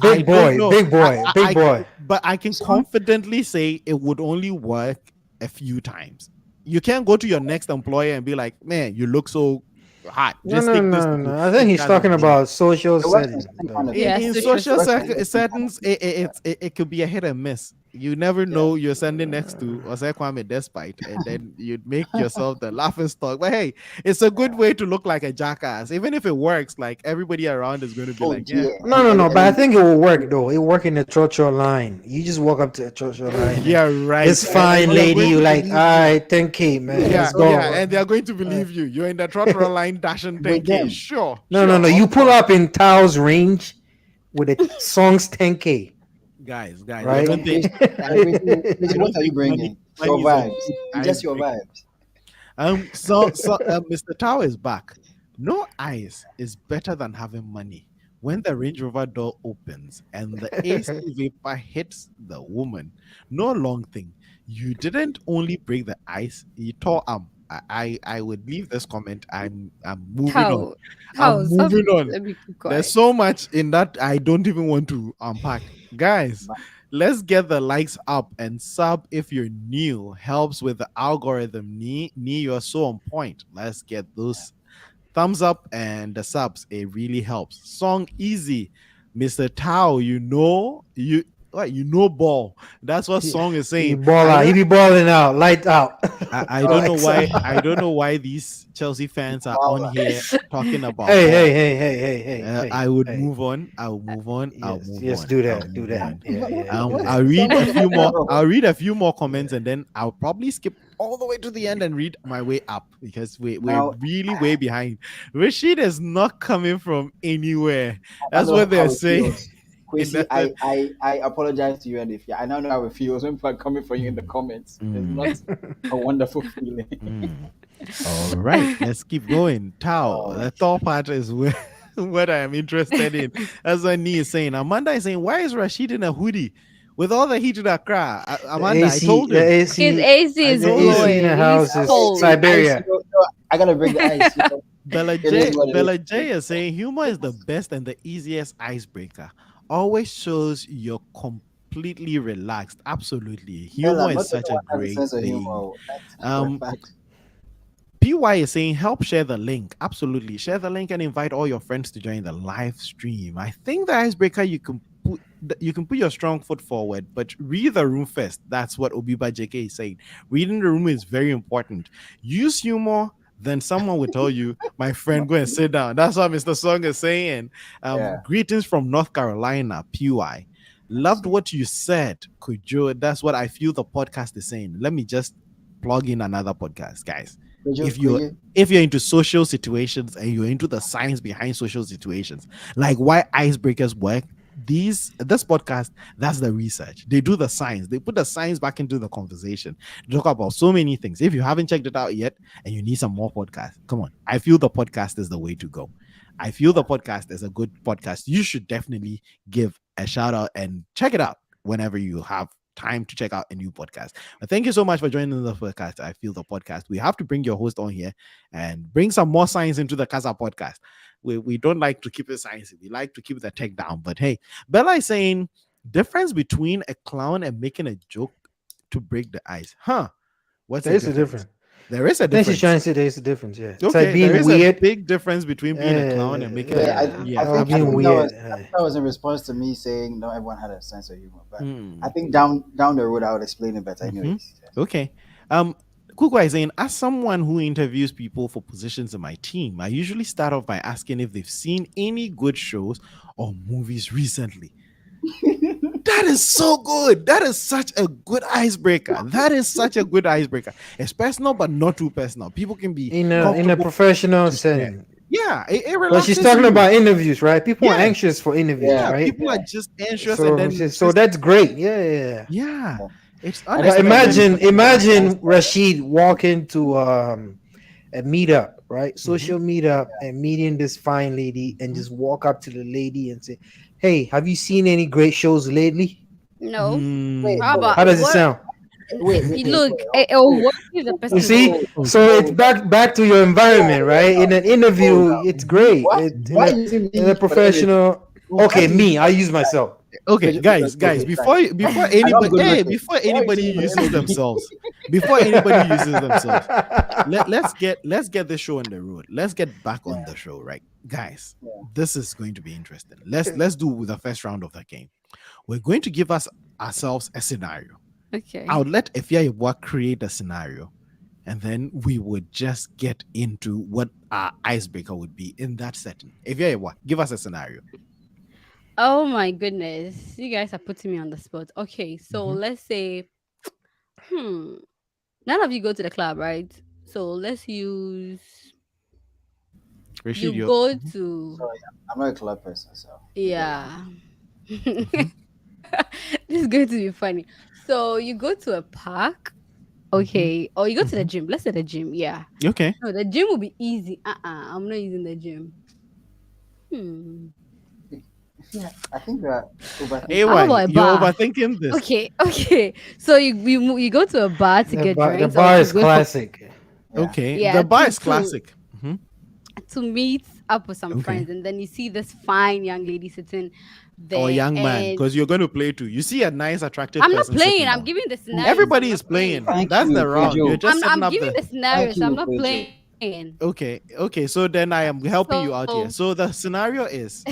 Big don't know. boy, big boy. But I can confidently say it would only work a few times. You can't go to your next employer and be like, man, you look so hot. Just take this. No. I think he's talking about social The worst settings. is to think though. on it. Yeah, In social social settings, it could be a hit and miss. You never know you're standing next to Osei Kwame Despite, and then you'd make yourself the laughing stock. But hey, it's a good way to look like a jackass. Even if it works, like everybody around is going to be Oh, like, yeah. No. But I think it will work though. It work in the churchill line. You just walk up to a churchill line. Yeah, right. It's fine, And they're lady. going You to like, believe all right, 10K, man. yeah, Let's go. and they're going to believe you. You're in the trotro line dashing With 10K. them. Sure. No. You pull up in Tao's range with the song's 10K. Guys, I Right? don't think What are you think bringing? money Your is a vibes. big Just your icebreaker. vibes. So Mr. Tao is back. No ice is better than having money. When the Range Rover door opens and the AC vapor hits the woman, no long thing. You didn't only break the ice, you tore I would leave this comment. I'm moving on. How? I'm How? Stop. moving on. Let me keep There's quiet. so much in that I don't even want to unpack. Guys, But let's get the likes up and sub if you're new. Helps with the algorithm. You're so on point. Let's get those thumbs up and the subs. It really helps. Song easy. Mr. Tao, you know ball. That's what He, song is he saying. ball out. He be balling out, light out. I don't know Lights why out. these Chelsea fans are on wow, here talking about Hey, hey, ball. hey, hey, hey, hey, hey, I would hey. move on. I'll move on. I'll Yes, move yes, on. do I'll that, do move that. on. Yeah, yeah, do what's I'll that. the read song a few more. again? I'll read a few more comments, Yeah. and then I'll probably skip all the way to the end and read my way up because we're Now really way behind. Rashid is not coming from anywhere. I That's know what they're how it saying feels. in Quincy, the chat. I apologize to you, and if I now know how it feels when people are coming for you in the Mm, comments. It's not mm, a wonderful feeling. mm. All right, let's keep going. Tao, All the right. top part is where what I am interested in. As Ani is saying, Amanda is saying, why is Rashid in a hoodie with all the heat in Accra? The Amanda, I AC, told the him. His AC, AC I is the told him. AC in the blowing. He's house is cold. Ice, Siberia. I gotta bring the ice. It is what it is. Bella J is saying humor is the best and the easiest icebreaker. Always shows you're completely relaxed. Absolutely. Bella, Humor is not such a everyone has a great sense of humor. thing. Oh. That's for a Um, fact. PY is saying, help share the link. Absolutely. Share the link and invite all your friends to join the live stream. I think the icebreaker you can put your strong foot forward, but read the room first. That's what Obiba JK is saying. Reading the room is very important. Use humor, then someone will tell you, my friend, go and sit down. That's what Mr. Song is saying. Yeah, Greetings from North Carolina, PY. I Loved see. what you said, Kujo. That's what I feel the podcast is saying. Let me just plug in another podcast, guys. Could if you're you? if you're into social situations and you're into the science behind social situations, like why icebreakers work, this podcast, that's the research. They do the science, they put the science back into the conversation. They talk about so many things. If you haven't checked it out yet and you need some more podcasts, come on. I feel the podcast is the way to go. I feel the podcast is a good podcast. You should definitely give a shout out and check it out whenever you have time to check out a new podcast. But thank you so much for joining the podcast. I feel the podcast. We have to bring your host on here and bring some more science into the Kasa podcast. We don't like to keep it sciencey. We like to keep the tech down. But hey, Bella is saying difference between a clown and making a joke to break the ice. Huh? What's There the is a difference? difference. There is I a think she's difference. trying to say there's a difference. Yeah, it's like Okay, there being is a weird. big difference between being a clown and making a Yeah, joke. Yeah. Yeah, I Being think weird. that was in response to me saying no, everyone had a sense of humor. But Hmm. I think down the road I would explain it better. Mhm. Anyways, Okay. Kukwa is saying, as someone who interviews people for positions in my team, I usually start off by asking if they've seen any good shows or movies recently. That is so good. That is such a good icebreaker. That is such a good icebreaker. It's personal, but not too personal. People can be In a comfortable professional to share. setting. Yeah, it But she's relaxes talking you. about interviews, right? People are Yeah, anxious for interviews, yeah. yeah, right? People are just anxious, and So then so just that's great. Yeah, yeah, yeah. yeah, it's and then But unexpected. imagine Rashid walking to a meetup, right? Mhm, Social meetup and meeting this fine lady and mhm. just walk up to the lady and say, "Hey, have you seen any great shows lately?" No. wait, How Hmm. about How does it what? sound? Look, oh, what if the You person is see? cold? So it's back to your environment, right? In an hold interview, up. it's Mhm, great. What? In Why mhm. a using in a me for the image? professional. Why Okay, do you me. I use myself. Okay, guys, okay, fine. before I know I'm anybody, good hey, looking. before Why anybody using me for the uses image? themselves, before anybody uses themselves, let's get this show on the road. Let's get back on the show, right, guys? Yeah. This is going to be interesting. Let's do the first round of the game. We're going to give us ourselves a scenario. Okay. I'll let Efia create a scenario, and then we would just get into what our icebreaker would be in that setting. Efia, give us a scenario. Oh my goodness. You guys are putting me on the spot. Okay, so Mhm. let's say, hmm, none of you go to the club, right? So let's use Rashid, you you. go Mhm, to Sorry, I'm not a club person, so you get it. yeah. mhm, This is going to be funny. So you go to a park, mhm, okay, or you go to the mhm. gym. Let's say the gym, yeah. Okay. No, the gym will be easy. I'm not using the gym. Hmm. Yeah, I think we're How overthinking about AY, a this. you're bar? overthinking this. Okay, okay. So you go to a bar to get The drinks, or bar you is go for classic. Yeah. Okay, Yeah, the bar to is classic. Mhm. to meet up with some Okay. friends, and then you see this fine young lady sitting Or there, young man, and because you're going to play too. You see a nice, attractive I'm not person playing. sitting I'm down. giving the scenarios. I'm Everybody is not playing. playing. Thank That's you, the round. You're Kojo. just setting I'm up giving the. the Thank scenarios. I'm you, not Kojo. playing. Okay. So then I am helping you out So here. So the scenario is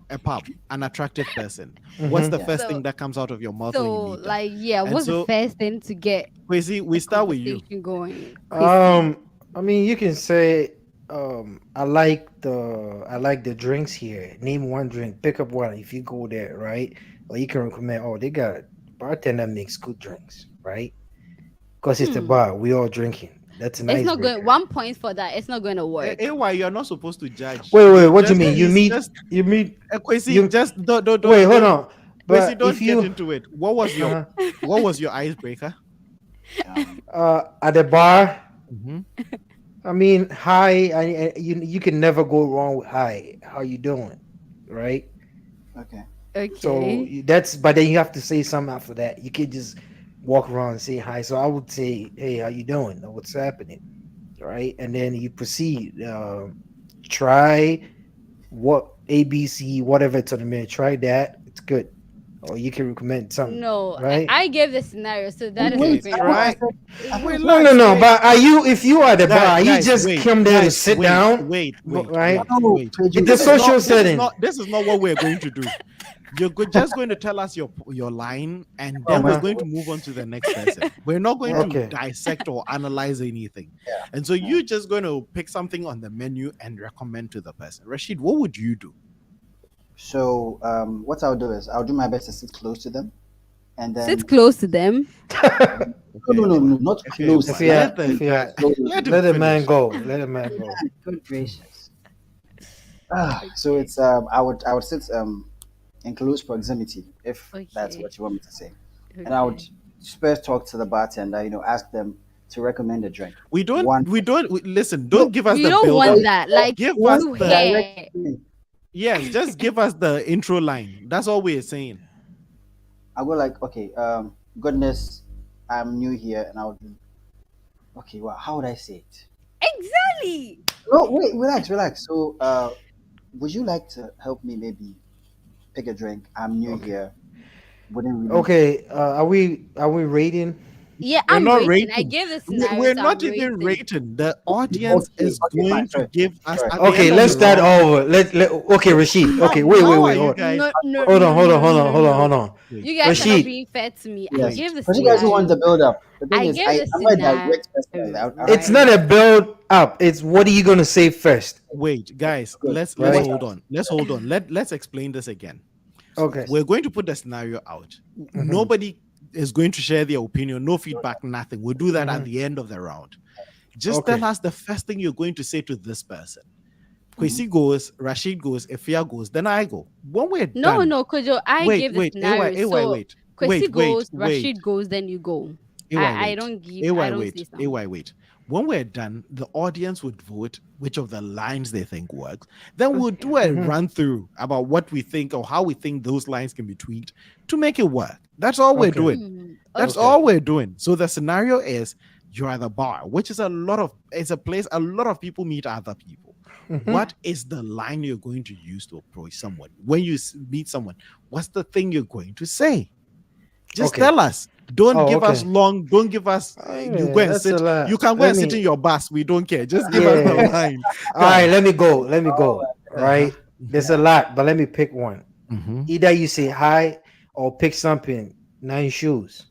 a pub, an attractive person. What's Mm-hmm. the Yeah. first so thing that comes out of your mouth when you so meet them? like yeah, And what's the so, first thing to get Kwesi, we a start with you. conversation going? Chrissy. I mean, you can say, I like the drinks here. Name one drink. Pick up one if you go there, right? Or you can recommend. Oh, they got bartender makes good drinks, right? Because it's the Hmm. bar. We all drinking. That's an It's not going icebreaker. 1 point for that. It's not going to work. AY, you're not supposed to judge. Wait. You What do you just mean? You please meet? just You meet? Kwesi, You just wait. Hold on. Kwesi, But if don't get you into it. What was your icebreaker? Um, at the bar, Mm-hmm. I mean, hi. You can never go wrong with hi. How you doing? Right. okay. So Okay. that's, but then you have to say something after that. You can't just walk around and say hi. So I would say, hey, how you doing? Or what's happening? Right. And then you proceed. Try what ABC, whatever to the minute. Try that. It's good. Or you can recommend something. No, Right. I gave the scenario, so that is Okay, not Wait, going I to thought I try. work. said, I thought No, no, Relax. no. Wait, But if you are the bar, you guys. just Wait, come there to guys. sit Wait, down, wait, wait, right? wait, no, wait. Kojo, It's a This is social not. This is setting. not. This is not what we're going to do. Just going to tell us your line, and oh then my we're Uh-huh. going God. to move on to the next person. We're not going to Okay. dissect or analyze anything. Yeah. And so you're just going to pick something on the menu and recommend to the person. Rashid, what would you do? So, what I'll do is I'll do my best to sit close to them, and Sit then close to them. Okay, no, not okay, close. If but you Like let have, the if you guy have, close. let him let a man finish. go. Let a man go. Good gracious. So it's I would sit in close proximity if that's Okay. what you want me to say, and I would Okay. first talk to the bartender. Ask them to recommend a drink. We don't. One. Listen. No, Don't give us We the don't build or, want up. that. or Like Give you us want to the direct hear. me. yes. Just give us the intro line. That's all we're saying. I'll go like, okay, goodness, I'm new here, and I'll do. Okay, well, how would I say it? Exactly. No, wait, relax. So, would you like to help me maybe pick a drink? I'm new Okay. here. Wouldn't really. Okay. Are we rating? Yeah, We're I'm not rating. I rating. gave the We- scenario, We're so I'm not even rating. rating. The Okay, audience okay, is okay, fine. going to Sorry, give us sorry. at the Okay. end of Let's the start round. over. Okay, Rashid. How Okay. Wait. how are you Hold. guys? No, no, Hold on. no, Hold on. no, Hold no, on. no, Hold on. Hold no. on. Wait, You guys are not Rashid. being fair to me. I Yes, gave wait, the because you guys don't wait. want the scenario. build up. The thing I is, gave the I'm not a direct person. scenarios, I It's rather not right? a build up. It's what are you gonna say first, Wait, guys, good. let's right? What hold else? on. Let's hold on. Let's explain this again. Okay. We're going to put the scenario out. Mm-hmm. Nobody is going to share their opinion, no feedback, nothing. We'll do that at Mm-hmm. the end of the round. Just tell Okay. us the first thing you're going to say to this person. Mhm. Kwesi goes, Rashid goes, Efia goes, then I go. When we're No, done, no, Kojo, I wait, gave the wait, scenario. So wait, Kwesi wait, goes, wait, Rashid goes, then you go. AY, I wait, don't give. I AY, don't say wait, some. AY, wait. When we're done, the audience would vote which of the lines they think works. Then we'll do a Mm-hmm. run through about what we think or how we think those lines can be tweaked to make it work. That's all we're Okay. doing. That's Okay. Okay. all we're doing. So the scenario is you're at the bar, which is it's a place a lot of people meet other people. Mm-hmm. What is the line you're going to use to approach someone? When you meet someone, what's the thing you're going to say? Just Okay. tell us. Don't Oh, give us okay. long. Don't give us. You go Yeah, and that's a sit. You lot. can go Let and sit in me. your bus. We don't care. Just give us the Yeah. line, All right. guys. Let me go. Let me Oh, go. Uh huh. Right. There's a lot, but let me pick one. Mm-hmm. Either you say hi or pick something. Nine shoes.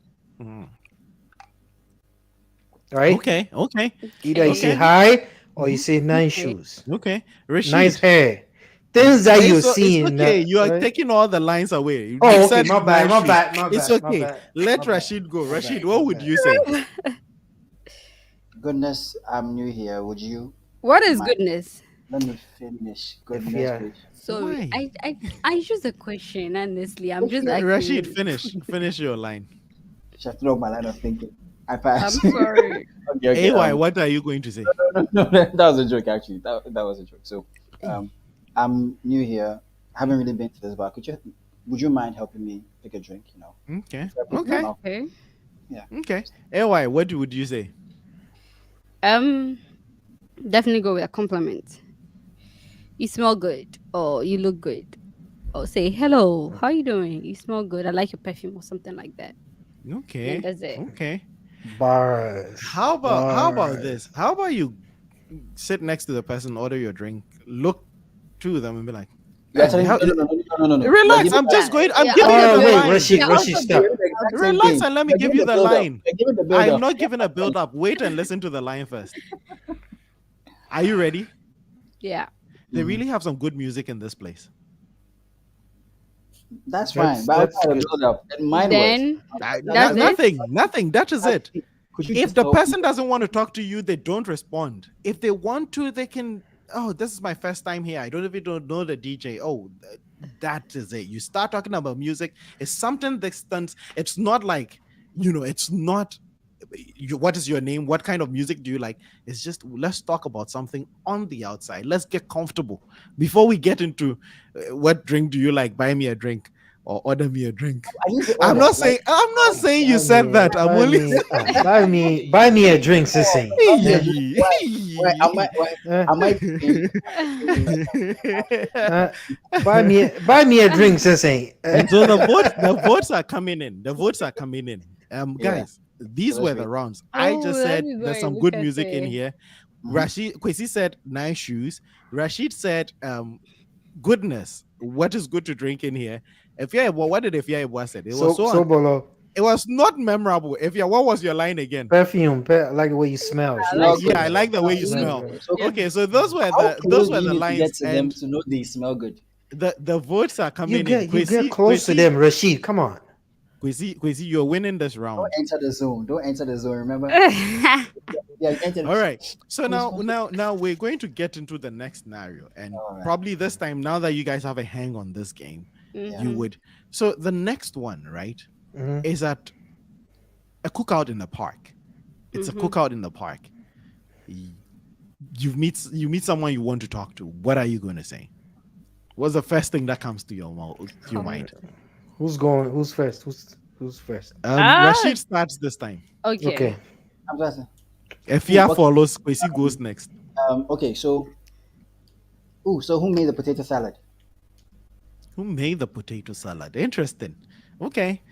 Right. Okay. Okay. Either you Okay. say Okay. hi or you Mm-hmm. say nine Okay. shoes. Okay. Nice Rashid. hair. Things that you're It's seeing. okay. You are Right? taking all the lines away. You Oh, okay. said My bad. nine My shoes. bad. My It's bad. My okay. bad. Let My bad. Rashid go. My bad. Rashid, My what would bad. you say? goodness, I'm new here. Would you What is mind? goodness? Let me finish. If Goodness yeah. gracious. Sorry, Why? I choose a question. Honestly, I'm If just you Rashid, asking. finish your line. should throw my line of thinking. I I'm pass. sorry. Okay. AY, what are you going to say? No, that was a joke actually. That was a joke. So, um, I'm new here. Haven't really been to this bar. Would you mind helping me pick a drink? Okay. If I put my Okay. mouth. Okay. Yeah. Okay. AY, what would you say? Um, definitely go with a compliment. You smell good, or you look good, or say hello. How you doing? You smell good. I like your perfume, or something like that. Then Okay. that's it. Okay. Bars. How about this? Bars. How about you sit next to the person, order your drink, look to them, and be like, You are "Hey, telling me how, no. You are relax. giving I'm Yeah, just going. I'm yeah. giving Also you Oh the no, build. wait, line. Rashid, Yeah. Rashid, Also stop. build. doing the exact same Relax thing. and let me You're give giving you the the build up. line. You're giving the build I'm up. not giving a build up. Wait and listen to the line first. Are you ready? Yeah. They Mhm. really have some good music in this place. That's fine, but That's outside of good. build up, and mine was. Then That's that's the. it. Nothing. That is it. Actually, could you If just the tell me? person doesn't want to talk to you, they don't respond. If they want to, they can. Oh, this is my first time here. I don't know the DJ. Oh, that is it. You start talking about music. It's something distant. It's not like It's not. What is your name? What kind of music do you like? It's just let's talk about something on the outside. Let's get comfortable before we get into what drink do you like? Buy me a drink or order me a drink. I didn't say I'm order. not Like, saying I'm not saying you Buy said me, that. I'm buy only me, buy me a drink, sissy. buy me a Eh, drink. Why eh, am I thinking? uh, buy me a drink, sissy. So the votes are coming in. The votes are coming in. Yeah. Guys, So these let's were the read. rounds. I Oh, just let said me go there's and some look good at music in it. here. Mhm. Rashid Kwesi said nice shoes. Rashid said goodness. What is good to drink in here? If yeah, well, what did Ifya said? It was So bolo. it was not memorable. If yeah, what was your line again? Perfume. I like the way you smell. I She like Smell likes good. Yeah, it. I like the way you Smell me smell. too. good. So Yeah. Okay, so those were how those close do were you the need to get lines, to them and to know they smell good? the votes are You coming in. get close to them, Rashid. Come on. Kwesi, you're winning this Don't round. enter the zone. Don't enter the zone. Remember? Yeah, enter. All right. So Who's now we're going to get into the next scenario, and all right. probably this time, now that you guys have a hang on this game, Yeah. you Mhm. would. So the next one, right, Hmm. is at a cookout in the park. It's a Mhm. cookout in the park. Y- you meet someone you want to talk to. What are you going to say? What's the first thing that comes to your Come. mind? Who's going? Who's first? Who's first? Ah, Rashid starts this time. okay. Okay. I'm just. Efia Okay. follows. Kwesi goes next. Okay. So. So who made the potato salad? Who made the potato salad? Interesting. Okay.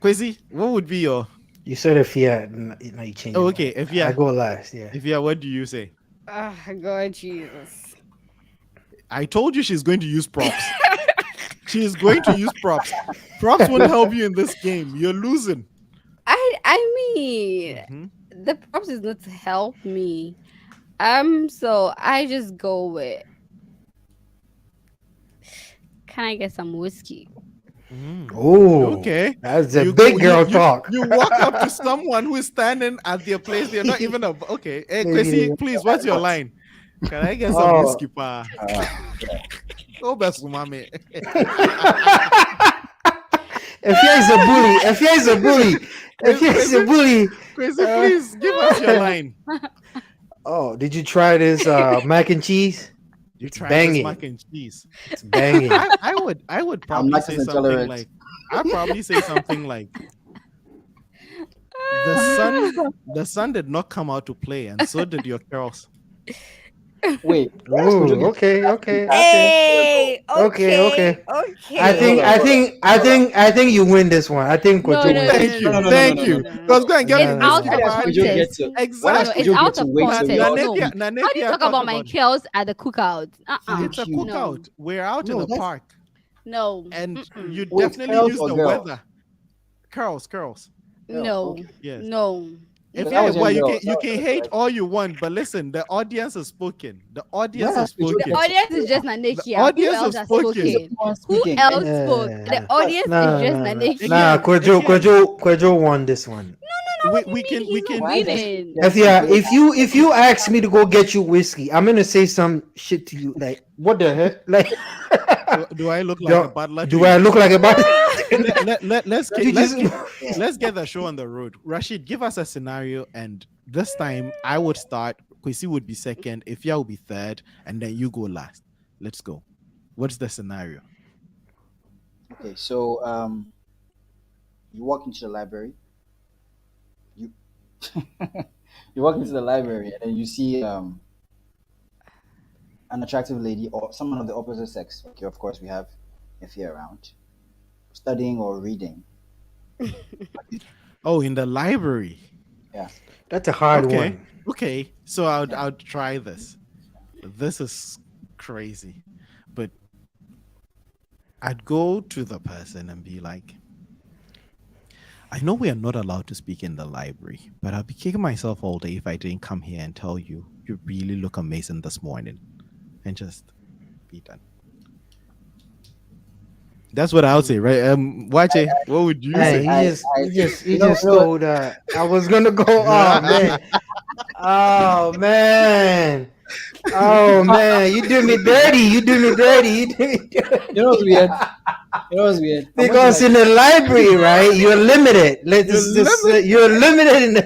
Kwesi, what would be your? You said if yeah, now you change Oh, your okay. mind. I go last. Yeah. What do you say? Ah, God, Jesus. I told you she's going to use props. She is going to use props. Props won't help you in this game. You're losing. I mean, Mhm. the props is not to help me. So I just go with. Can I get some whiskey? Oh, Okay. that's a You go. big girl talk. You walk up to someone who is standing at their place. They're not even a. Okay. Hey, Maybe. Kwesi, please. What's your line? Can I get some Oh. whiskey, pa? Uh, Oh, best mommy. Efia is a bully. Efia is a bully. Efia is a bully. Kwesi, please give us your line. Oh, did you try this mac and cheese? You It's tried this banging. mac and cheese. It's banging. I would I'm probably lactose say something intolerant. like I'd probably say something like the sun did not come out to play, and so did your carols. Wait. Where's Oh, Kojo? okay, okay, That's okay, Hey, okay, okay, okay. wait. Hold on. Hold on. I think you win this one. I think No, Kojo no, wins no, this Thank no, one. you, no, No, no, no, no, no, thank no, no, no, you. no. no, no. Because go and get No, me It's no, whiskey, out no. of Where does papa. Kojo get context. to? Where No, does no, Exactly. it's Kojo get out to of wait Na till context. y'all Nanekia, No. speak? How do you Nanekia talk talk about my about kills at the cookout? it's a Thank you. No, cookout. We're out in No, the that's park, no, and you wait. definitely Girls use or the girls? weather. Carols. Girls. no, Okay. Yes. no. If Because I yeah, was boy, young you girl. can you can hate all you want, but listen, the audience has spoken. The Where audience has has Kojo The get spoken. to? audience is just The Nanekia. Who audience else has has spoken. He's the spoken? one Who speaking. else spoke? Uh, The audience is no, just no, no, Nanekia. nah. Again, again, Kwejo won this one. No, no, no. we, What do you we mean can we he's not can Why does we, she winning? get If to? yeah, if you ask me to go get you whiskey, I'm gonna say some shit to you. Like what the heck? Like do I look like a do, butler to do I you? look like a bad? Let's get You let's just get let's get the show on the road. Rashid, give us a scenario, and this time I would start. Kwesi would be second. Ifya will be third, and then you go last. Let's go. What's the scenario? Okay, so you walk into the library. You You walk into the library and then you see an attractive lady or someone of the opposite sex. Okay, of course we have a few around studying or reading. Oh, in the library. Yeah. That's a hard Okay. one. Okay. So I'll Yeah. I'll try this. This is crazy. But I'd go to the person and be like, I know we are not allowed to speak in the library, but I'll be kicking myself all day if I didn't come here and tell you you really look amazing this morning and just be done. That's what I would say, right? Wache, what would you Hey, say? you I, just I, you just you you know, just stole that. I was gonna go. Oh man. Oh man. Oh man. You do me dirty. You do me dirty. You do me dirty. you know what's weird? You know what's weird? I'm going to Because like, in the library, right, you're limited. Let's You're just you're limited in the.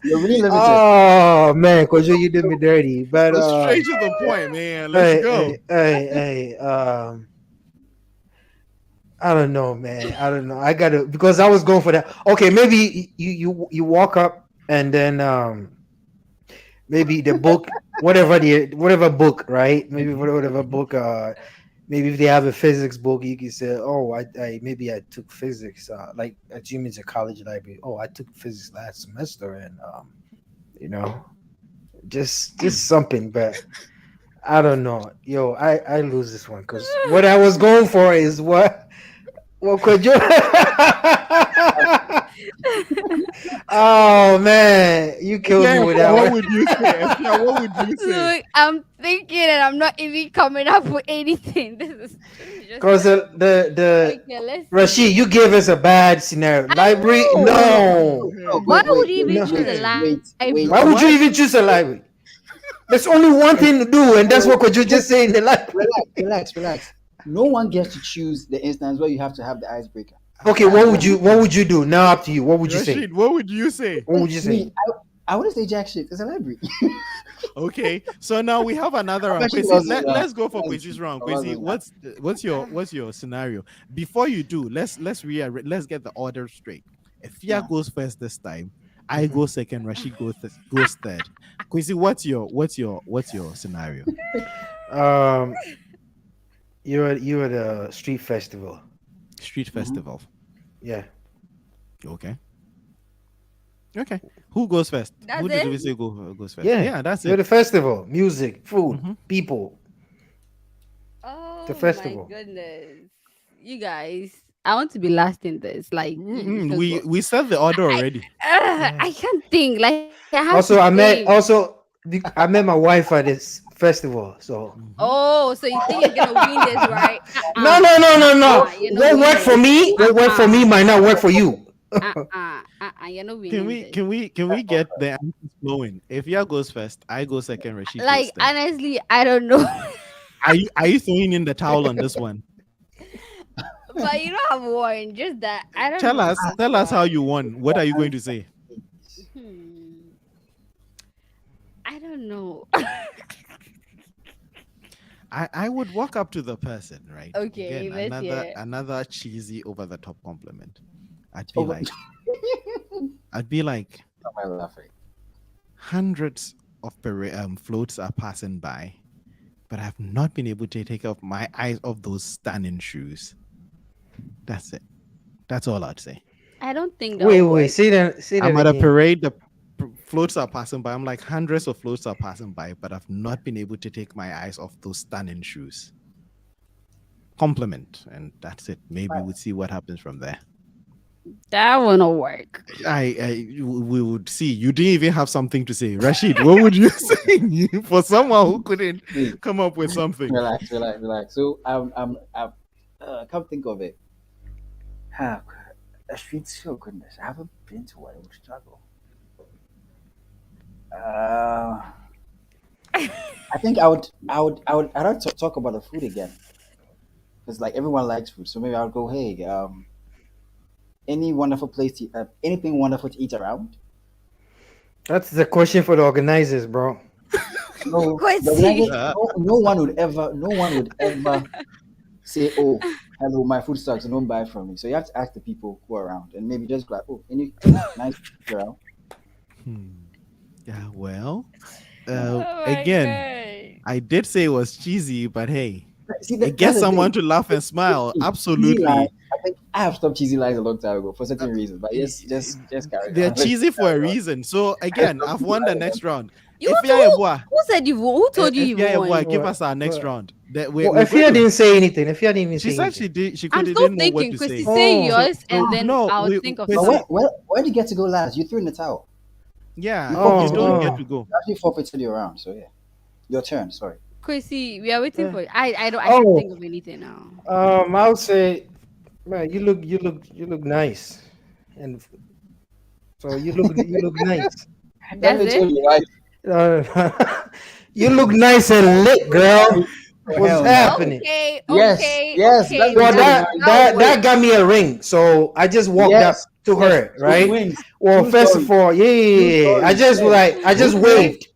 you're really limited. Oh man, cause you did me dirty. But Go straight to the point, man. Let's hey, go. hey. I don't know, man. I don't know. I gotta because I was going for that. Okay, maybe you walk up and then maybe the book, whatever book, right? Maybe whatever book. Maybe if they have a physics book, you can say, "Oh, I maybe I took physics." Like at Jimmy's a college library. Oh, I took physics last semester, and you know, just something. But I don't know. Yo, I lose this one because what I was going for is what. What could you? Oh man, you killed Yeah, me with that what one. would you say? Yeah, what would you say? Look, I'm thinking and I'm not even coming up with anything. This is just Because the okay. Let's Rashid, see. you gave us a bad scenario. I Library, know. no. No, Why would wait, you wait, even No. choose a wait, library? wait. Why would you What? even choose a library? There's only one thing to do, and that's what could you just say in the library. Relax. No one gets to choose the instance where you have to have the icebreaker. Okay, what would you do? Now up to you. What would you say? Rashid, what would you say? What would you say? Me, I wouldn't say jack shit. It's a library. Okay, so now we have another I'm round. actually Kwesi, lost this round. let's go for I'm Kwesi's round. lost Kwesi, this round. what's your scenario? Before you do, let's get the order straight. If Fia Yeah. goes first this time, I go second, Rashid goes third. Kwesi, what's your scenario? Um, you're at a street festival. Street festival. Yeah. Okay. Okay. Who goes first? That's Who did we it? say goes first? Yeah. Yeah, that's You're it. the festival, music, food, Mhm. people. Oh The my festival. goodness, you guys! I want to be last in this. Like, Mm-mm, because we said the order already. I can't think. Like, I have to Also, think. I met my wife at this festival. So Mhm. Oh, so you think you're gonna win this, right? no. You're not What worked winning for this. me, what worked for me might not work for you. You're not Can winning we this. can we can we get the answers flowing? If Fia goes first, I go second, Rashid goes Like, third. honestly, I don't know. Are you throwing in the towel on this one? But you know, I've won. Just that I don't Tell know. us how you won. What are you going to say? Hmm, I don't know. I would walk up to the person, right? Okay, Again, let's hear. another cheesy over the top compliment. I'd be Over- like, I'd be like, Why am I laughing? hundreds of floats are passing by, but I've not been able to take off my eyes off those stunning shoes. That's it. That's all I'd say. I don't think that. Wait, say that I'm at a again. parade. The floats are passing by. I'm like, hundreds of floats are passing by, but I've not been able to take my eyes off those stunning shoes. Compliment, and that's it. Maybe we'll see what happens from there. That won't work. We would see. You didn't even have something to say, Rashid. What would you say for someone who couldn't Wait, come up with something? relax. So come think of it. Ah, a street. Oh goodness, I haven't been to one. It would struggle. I think I'd like to talk about the food again because like everyone likes food. So maybe I'll go. Hey, any wonderful place to anything wonderful to eat around? That's the question for the organizers, bro. No, Quincy. no one would ever say, "Oh, hello, my food sucks, and don't buy from me." So you have to ask the people who are around, and maybe just be like, "Oh, any nice food around?" Yeah, well, Oh my again, god. I did say it was cheesy, but hey, See, it that's gets the someone thing. to laugh and smile. Cheesy lines. Absolutely. I think I have stopped cheesy lines a long time ago for Uh, certain reasons. But y- yes, y- just carry they're on. Let's cheesy for a carry on. reason. So I again, stopped I've cheesy won the lines. next round. You If want yeah, to boy, who said you won? Who told you if you yeah, boy, won? give But, us our next but, round. That well, we're going Afia to. didn't say anything. Afia didn't even She say said she anything. did. She I'm could still didn't know what thinking, to Chrissy, say. say Oh, So yours and then no, I'll we think of Chrissy, But something. where do you get to go last? You threw in the towel. yeah, You you forfeited don't your get oh, to go. you actually forfeited your round. So yeah, your turn. Sorry. Chrissy, we are waiting oh. for I can't Oh, think of anything now. I would say, man, you look nice, and so you look nice. That That's makes it? you right. You look nice and lit, girl. Oh, What's hell no. happening? Okay, Yes, okay, yes, okay. that Well, makes you That'll that right. that'll that work. that got me a ring, so I just walked up Yes, to yes. her, So he right? wins. Well, True first of story. all, yeah, yeah, True yeah, yeah. I story. just Yes. like I just Okay, waved.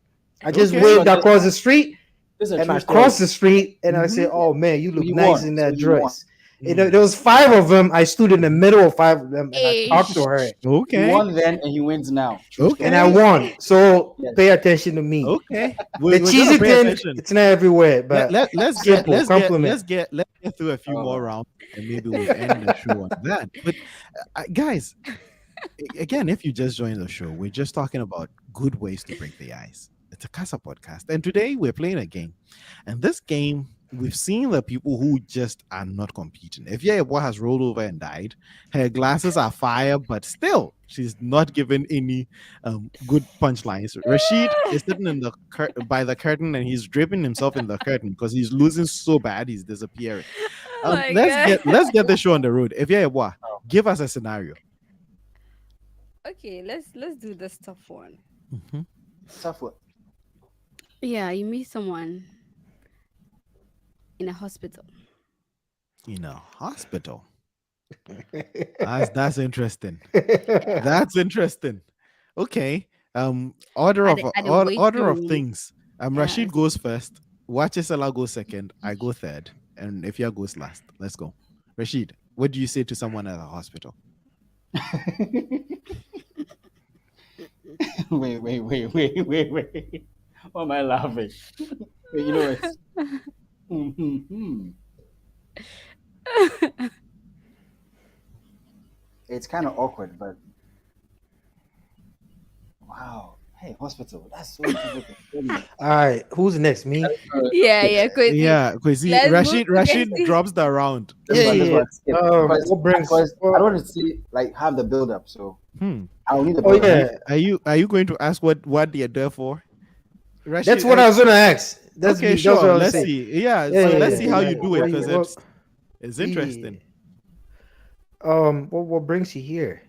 I just okay. This waved one, across the street, this is a and true I story. crossed the street, and I Mm-hmm. said, "Oh man, you So look he nice won. in So that he won. dress." There Mm. was five of them. I stood in the middle of five of them, and I talked to Ish. her, He Okay, won then and he wins now. True and story. I okay, won. So Yes. pay attention to me. okay. The We're gonna cheesy pay thing, attention. it's not everywhere, but simple compliment. Let's get through a few more Oh, rounds, and maybe we'll end the show on that. But guys, again, if you just joined the show, we're just talking about good ways to break the ice. It's a Casa podcast, and today we're playing a game. And this game, we've seen the people who just are not competing. If Yaya has rolled over and died, her glasses are fire, but still, she's not given any good punchlines. Rashid is sitting in the by the curtain, and he's dripping himself in the curtain because he's losing so bad, he's disappearing. Oh my Let's god. get the show on the road. If Yaya, give us a scenario. Okay, let's do this tough one. Mhm. tough one. Yeah, you meet someone in a hospital. In a hospital. That's interesting. That's interesting. Okay. Waiting Order of room. things. Rashid Yes. goes first. Wachesela goes second. I go third. And Ifya goes last. Let's go. Rashid, what do you say to someone at a hospital? Wait. Why am I laughing? Wait, you know it's it's kind of awkward, but wow. Hey, hospital. That's so difficult. All right, who's next? Me? Yeah, Chrissy. Yeah, because Let's move Rashid to Rashid Chrissy. drops the round. Yeah, This one, yeah. skip. What brings? Because I don't want to see like have the build up, so Hmm. I'll need the Oh build up. yeah, Are you going to ask what they're there for? Rashid, that's what I was gonna ask. okay, That's sure. what I was Let's saying. see. Yeah, Yeah, so yeah, let's yeah. see how you Like, do it what because it's yeah. interesting. What brings you here?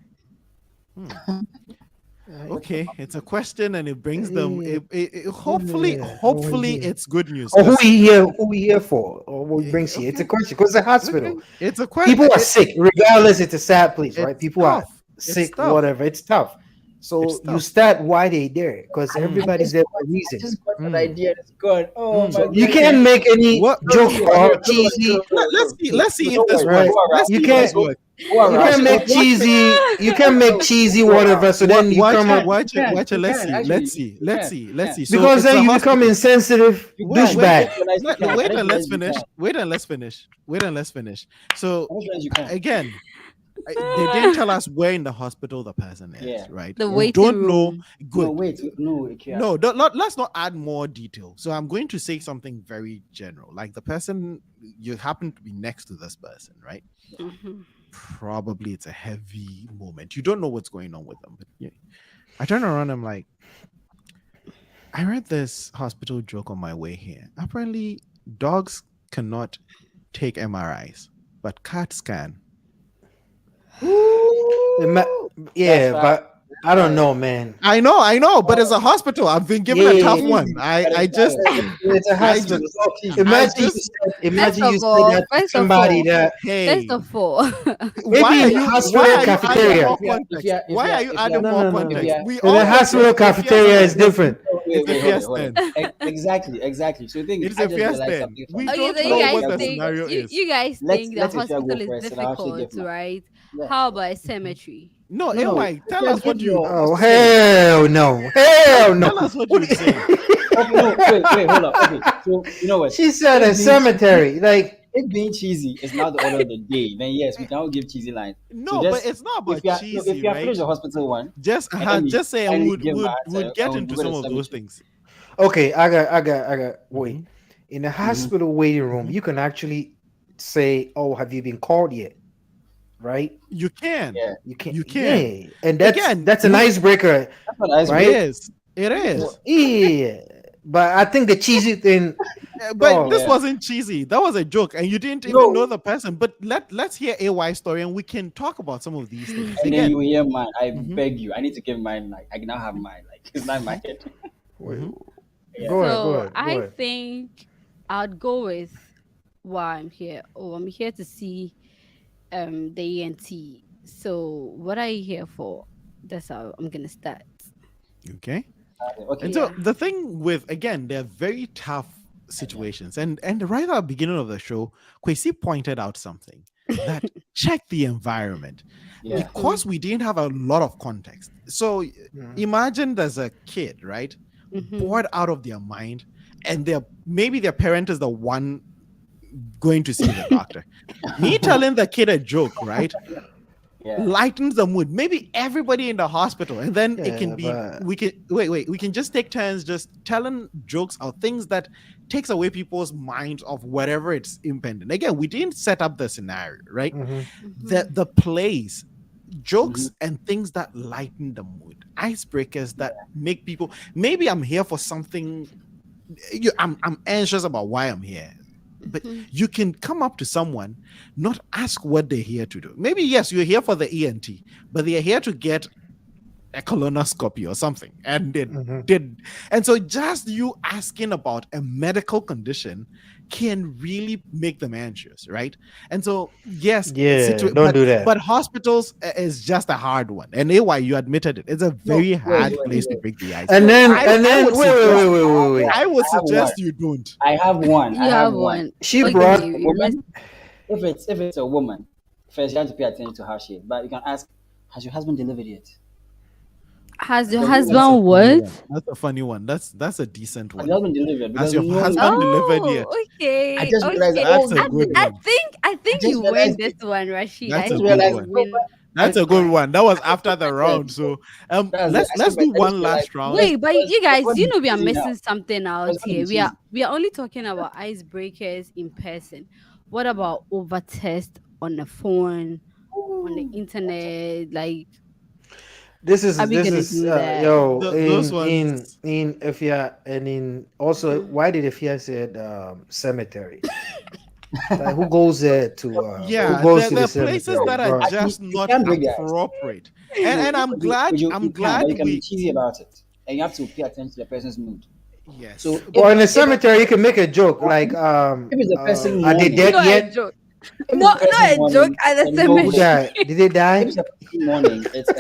Hmm. Okay, it's a question and it brings them. Hopefully, Yeah, hopefully yeah. it's good news. Or who 'Cause- he here? Who he here for? Or what brings you? It's a okay, question because it's a hospital. okay, it's a question. People are sick, regardless. It's a sad place, right? It's People are tough. It's sick, tough. whatever. It's tough. So It's you tough. start why they there because Mm. everybody's there for a reason. I just got an Mm. idea. It's good. Oh Mm. my You goodness. can't make any What? joke or No, cheesy. Let's see if Don't this worry. Right. works. Let's You see if can't. this works. Go around. You can't make Watch it. cheesy. You can make cheesy Go around. whatever. So then you come up Watch it. You Let's can, see. actually. Let's see. You Let's can. see. Let's see. So because it's then a you become hospital. insensitive You Wait, can. wait, douchebag. wait and let's You finish. can. Wait and let's finish. Wait and let's finish. So As much as you can. again, they didn't tell us where in the hospital the person is, Yeah. right? The We waiting don't know. room. Good. No, wait. No, it can't. No, let's not add more detail. So I'm going to say something very general. Like the person, you happen to be next to this person, right? Mhm. Probably it's a heavy moment. You don't know what's going on with them. But yeah. I turn around, I'm like, I read this hospital joke on my way here. Apparently, dogs cannot take MRIs, but cats can. Yeah, That's but I don't know, man. I know, but it's a hospital. I've been given a tough one. I just It's a I hospital. just- So imagine just- you said, imagine First you of said all- that to first of somebody all- that hey, First of all, Maybe why are in you hospital why are you cafeteria. adding more If you're- context? if Why you're- are you if adding you're- more No, no, no, context? no. We in all the know hospital if yes cafeteria or is no. different. It's a Hold fiesta. on. Exactly. So the thing It is, is I a just realized fiesta. something We funny. okay, don't so know you what guys the think scenario is. you guys Let's- think the let's if you go hospital is first, and I'll actually difficult, give mine. right? Yeah. How about a cemetery? No, No, AY, tell just us give what you your Oh say. hell no, hell no. Tell us what you say. okay. No, wait, hold up. Okay, so you know what? She said a If being cheesy, cemetery. Like if being cheesy is not the order of the day, then yes, we cannot give cheesy lines. So No, but just it's not if about you are no, if cheesy, you are finished right? the hospital one, Just and let me just say and finally would give my would answer, would get and into we go some to of those cemetery. things. okay, I got. Mm-hmm. Wait, in the Mm-hmm. hospital waiting room, Mhm. you can actually say, "Oh, have you been called yet?" Right? You can. Yeah, You can, You can. yeah, and that's Again, that's an you icebreaker, that's what ice it break. right? is. It is. Yeah, but I think the cheesy thing. But this Oh, Yeah. wasn't cheesy. That was a joke, and you didn't even No, know the person. But let's hear AY story, and we can talk about some of these things. and then Again. you hear mine. I Hmm. beg you. I need to give mine. Like I can now have mine. Like it's not in my Hmm. head. wait, Hmm. Yeah. go ahead, go So ahead, go I ahead. think I'd go with why I'm here. Oh, I'm here to see the ENT. So what are you here for? That's how I'm gonna start. Okay. Okay. And so Yeah. the thing with again, they're very tough situations. And right at the beginning of the show, Kwesi pointed out something that check the environment Yeah. Mhm, because we didn't have a lot of context. So Mm. imagine there's a kid, right? mhm, Bored out of their mind, and maybe their parent is the one going to see the doctor. Me telling the kid a joke, right? Yeah. Lightens the mood. Maybe everybody in the hospital, and then it can Yeah, be but we can wait. We can just take turns just telling jokes or things that takes away people's minds of whatever it's impending. Again, we didn't set up the scenario, right? mhm. mhm, The plays, Mm-hmm. jokes, and things that lighten the mood, icebreakers that make people. Maybe I'm here for something. I'm anxious about why I'm here. But mhm, you can come up to someone, not ask what they're here to do. Maybe yes, you're here for the ENT, but they're here to get a colonoscopy or something, and they Mhm. did. And so just you asking about a medical condition can really make them anxious, right? And so yes, Yeah, don't do but that. hospitals is just a hard one. And AY, you admitted it, it's a No. very Wait. hard Wait. place to Wait. break the ice. And Wait. then I have and I then would wait, wait, suggest wait, wait, wait, one. wait. I would I have one. suggest you don't. I have one. I You have have one. one. She If Okay, it's brought a let's. woman, if it's a woman, first you have to pay attention to how she is. But you can ask, has your husband delivered yet? Has your Because That's a husband funny what? one. That's a funny one. That's a decent has your one. husband delivered? Has Because your no, husband delivered Oh, yet? I okay, just realized that. okay. That's Oh a I, good no! I one. think I I think just you win realized this it. one, Rashid. I I That's a just think good realized. you one. No, win but That's this a good one. one. That was I after the started. round. So That's it. let's I let's started. do I just one realized last round. because Wait, but because you I was guys, going to you be know we are cheesy now. missing something I out was going to here. be We are cheesy. we are only talking about icebreakers in person. What about over test on the phone, on the internet? Like, this are is we this gonna is do that? yo Those in ones. in Ifya and in also why did Ifya said cemetery? Like who Yeah, goes to there the are places No, cemetery, that are bro? actually, just you not can't break the ice. appropriate. No, And I'm glad you I'm can, but glad you can be we cheesy about it, and you have to pay attention to the person's mood. So yes. Well, in the cemetery, you can make a joke like, if it's a person are they mourning, dead Not a yet? joke. if it's a Not person a joke mourning, at the then no, Who but cemetery. died? Did they if die? it's a person mourning, it's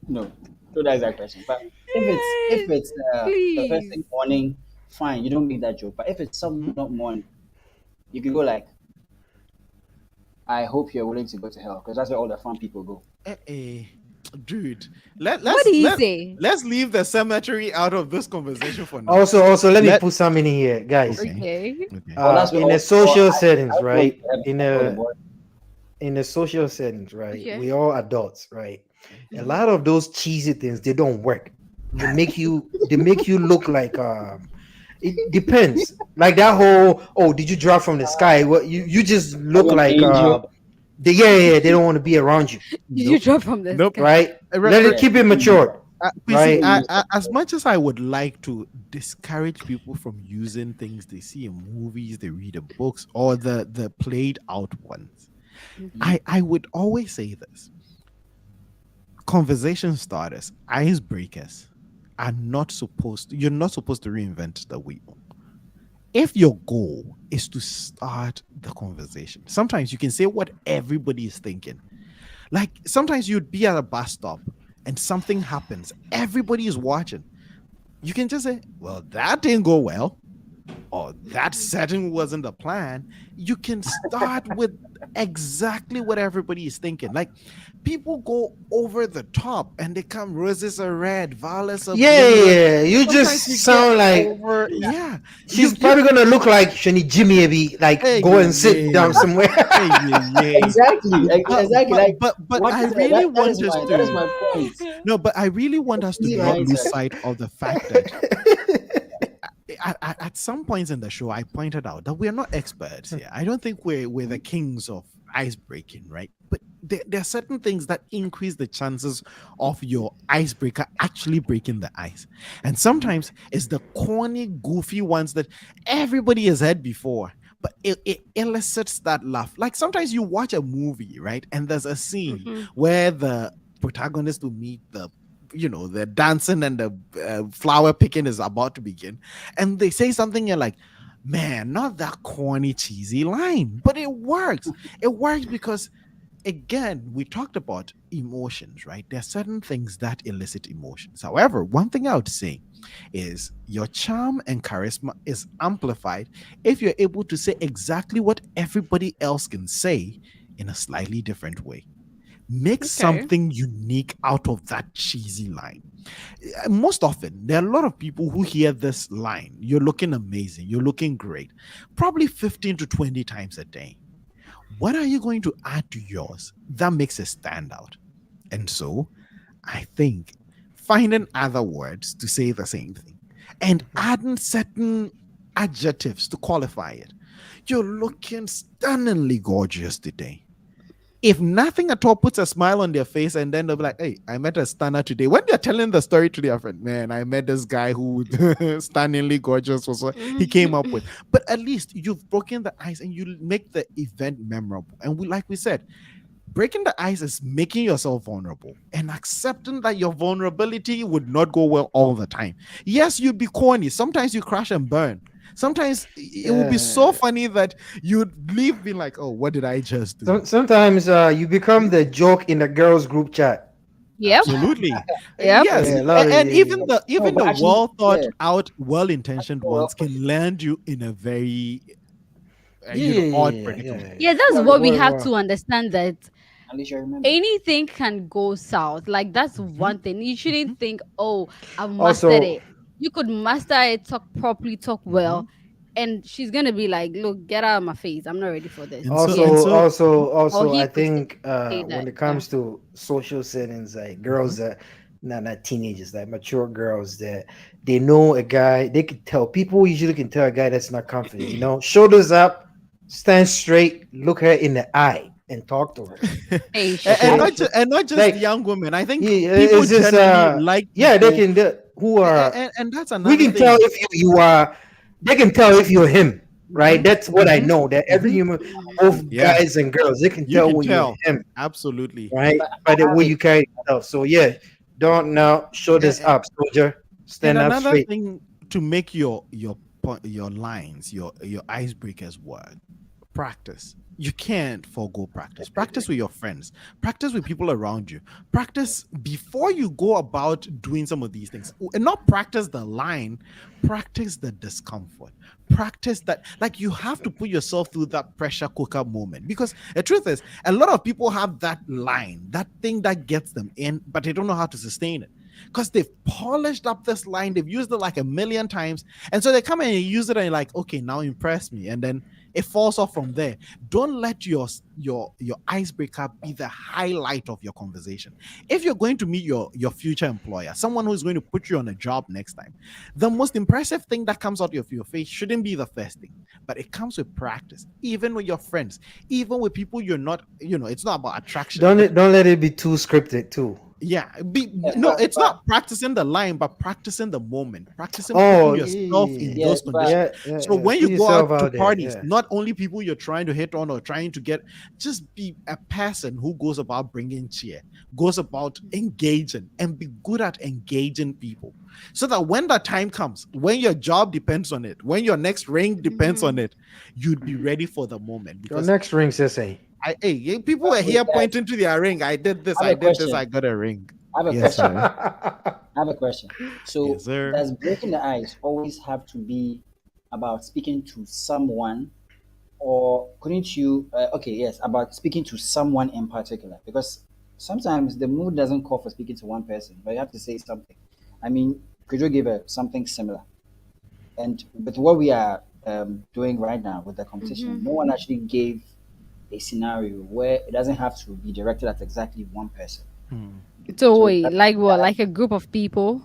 no. Don't ask that question. But if Yes, it's the please. person mourning, fine, you don't make that joke. But if it's someone Mhm. not mourning, you can go like, I hope you're willing to go to hell because that's where all the fun people go. Eh, eh. Dude, let What let's did he let say? let's leave the cemetery out of this conversation for now. Also, let me Let put something in here, guys. okay. Okay. Okay. Or that's where In the all social I settings, don't want right? to heaven. In That's all the the boy. in the social settings, right? Okay. We all adults, right? A Mhm. lot of those cheesy things they don't work. They make you look like it depends. Like that whole did you drop from the sky? What you just Are look you an like angel? they don't want to be around you, Did you Nope. drop from the Nope. sky? right? Let it Yeah, keep it people use matured, that. You see, right? People use that. as much as I would like to discourage people from using things they see in movies, they read in books, or the played out ones, Mhm. I would always say this: conversation starters, icebreakers, are not supposed. You're not supposed to reinvent the wheel. If your goal is to start the conversation, sometimes you can say what everybody is thinking. Like sometimes you'd be at a bus stop and something happens, everybody is watching. You can just say, well, that didn't go well. or that setting wasn't the plan, you can start with exactly what everybody is thinking. Like people go over the top and they come roses are red, violets are Yeah, blue, and yeah, you sometimes just you get sound like over. Yeah, she's you probably gonna look like Shani Jimmy Ebi, like hey go yeah and sit down yeah somewhere. hey yeah yeah. Exactly, But exactly. Like but what I you said, really that want is us that is to my point. no, but I really want us to Easy not lose mindset. sight of the fact that at some points in the show, I pointed out that we're not experts here. I don't think we're the kings of ice breaking, right? But there are certain things that increase the chances of your icebreaker actually breaking the ice. And Mhm. sometimes it's the corny, goofy ones that everybody has had before. But it elicits that laugh. Like sometimes you watch a movie, right? And there's a scene Mm-hmm. where the protagonist will meet the dancing and the flower picking is about to begin, and they say something, you're like, man, not that corny cheesy line, but it works because, again, we talked about emotions, right? There are certain things that elicit emotions. However, one thing I would say is your charm and charisma is amplified if you're able to say exactly what everybody else can say in a slightly different way. Make Okay. something unique out of that cheesy line. Most often, there are a lot of people who hear this line, you're looking amazing, you're looking great, probably 15 to 20 times a day. What are you going to add to yours that makes it stand out? And so I think finding other words to say the same thing and adding certain adjectives to qualify it. You're looking stunningly gorgeous today. If nothing at all puts a smile on their face, and then they'll be like, hey, I met a stunner today. When they're telling the story to their friend, man, I met this guy who stunningly gorgeous was what he came up with. But at least you've broken the ice and you make the event memorable. And we, like we said, breaking the ice is making yourself vulnerable and accepting that your vulnerability would not go well all the time. Yes, you'd be corny. Sometimes you crash and burn. Sometimes it would be so Yeah. funny that you'd leave being like, oh, what did I just do? Sometimes you become the joke in the girls group chat. Yep. Absolutely. Yep. Yes. Yeah, a lot of And even yeah. the No, even but the actually, well thought yeah, out, well intentioned well ones put it. can land you in a very Yeah, yeah, odd yeah, yeah, predicament. yeah, Yeah, yeah. that's No, what we have Well, to understand, that at least you remember. anything can go south. Like that's Mhm, one thing. You mhm, shouldn't think, oh, I've mastered also, it. You could master it, talk properly, talk well, mhm. and she's gonna be like, look, get out of my face. I'm not ready for this. And so Yeah. and also, so also, Or also, I he could think say when that. it Yeah. comes to social settings, like mhm. girls that not teenagers, like mature girls that they know a guy, they can tell. People usually can tell a guy that's not confident. You know, shoulders up, stand straight, look her in the eye, and talk to her. Hey, And Okay, not Shashi. just like young women. I think yeah, people it's just generally like yeah, they people, can who are and that's we another can tell thing. if you are they can tell if you're him, right? Mhm, That's what I mhm, know. That every mhm. human, both Mhm. Yeah, guys and girls, they can you tell can when you're tell. him, Absolutely. right? But By the I have way a you carry yourself. So yeah, don't now shoulders up, soldier. And Stand up another straight. thing to make your lines, your icebreakers work, practice. You can't forego practice. Practice with your friends. Practice with people around you. Practice before you go about doing some of these things. And not practice the line, practice the discomfort. Practice that, like you have to put yourself through that pressure cooker moment. Because the truth is, a lot of people have that line, that thing that gets them in, but they don't know how to sustain it because they've polished up this line, they've used it like a million times, and so they come in and use it and you're like, okay, now impress me, and then it falls off from there. Don't let your icebreaker be the highlight of your conversation. If you're going to meet your future employer, someone who's going to put you on a job next time, the most impressive thing that comes out of your face shouldn't be the first thing, but it comes with practice, even with your friends, even with people you're not, it's not about attraction. Don't let it be too scripted too. Yeah, yeah, no, it's but not practicing the line, but practicing the moment, practicing putting Oh yourself in yeah, those yeah, but conditions. yeah, yeah, So yeah. when Put you go out yourself to out there. parties, Yeah. not only people you're trying to hit on or trying to get, just be a person who goes about bringing cheer, goes about engaging, and be good at engaging people. So that when the time comes, when your job depends on it, when your next ring depends on Mhm. it, you'd be ready for the moment. Your Because next ring says, "Hey, people were wait, here guys, pointing to their ring. I did this, I have I a did this, question. I got a ring. I have a Yes, question. sir. I have a question. Yes, So sir. does breaking the ice always have to be about speaking to someone, or couldn't you? Okay, yes, about speaking to someone in particular, because sometimes the mood doesn't call for speaking to one person, but you have to say something. I mean, could you give something similar? And with what we are doing right now with the competition, no one actually gave a scenario where it doesn't have to be directed at exactly one person. Hmm. So So wait, that, like what? that Like a group of people?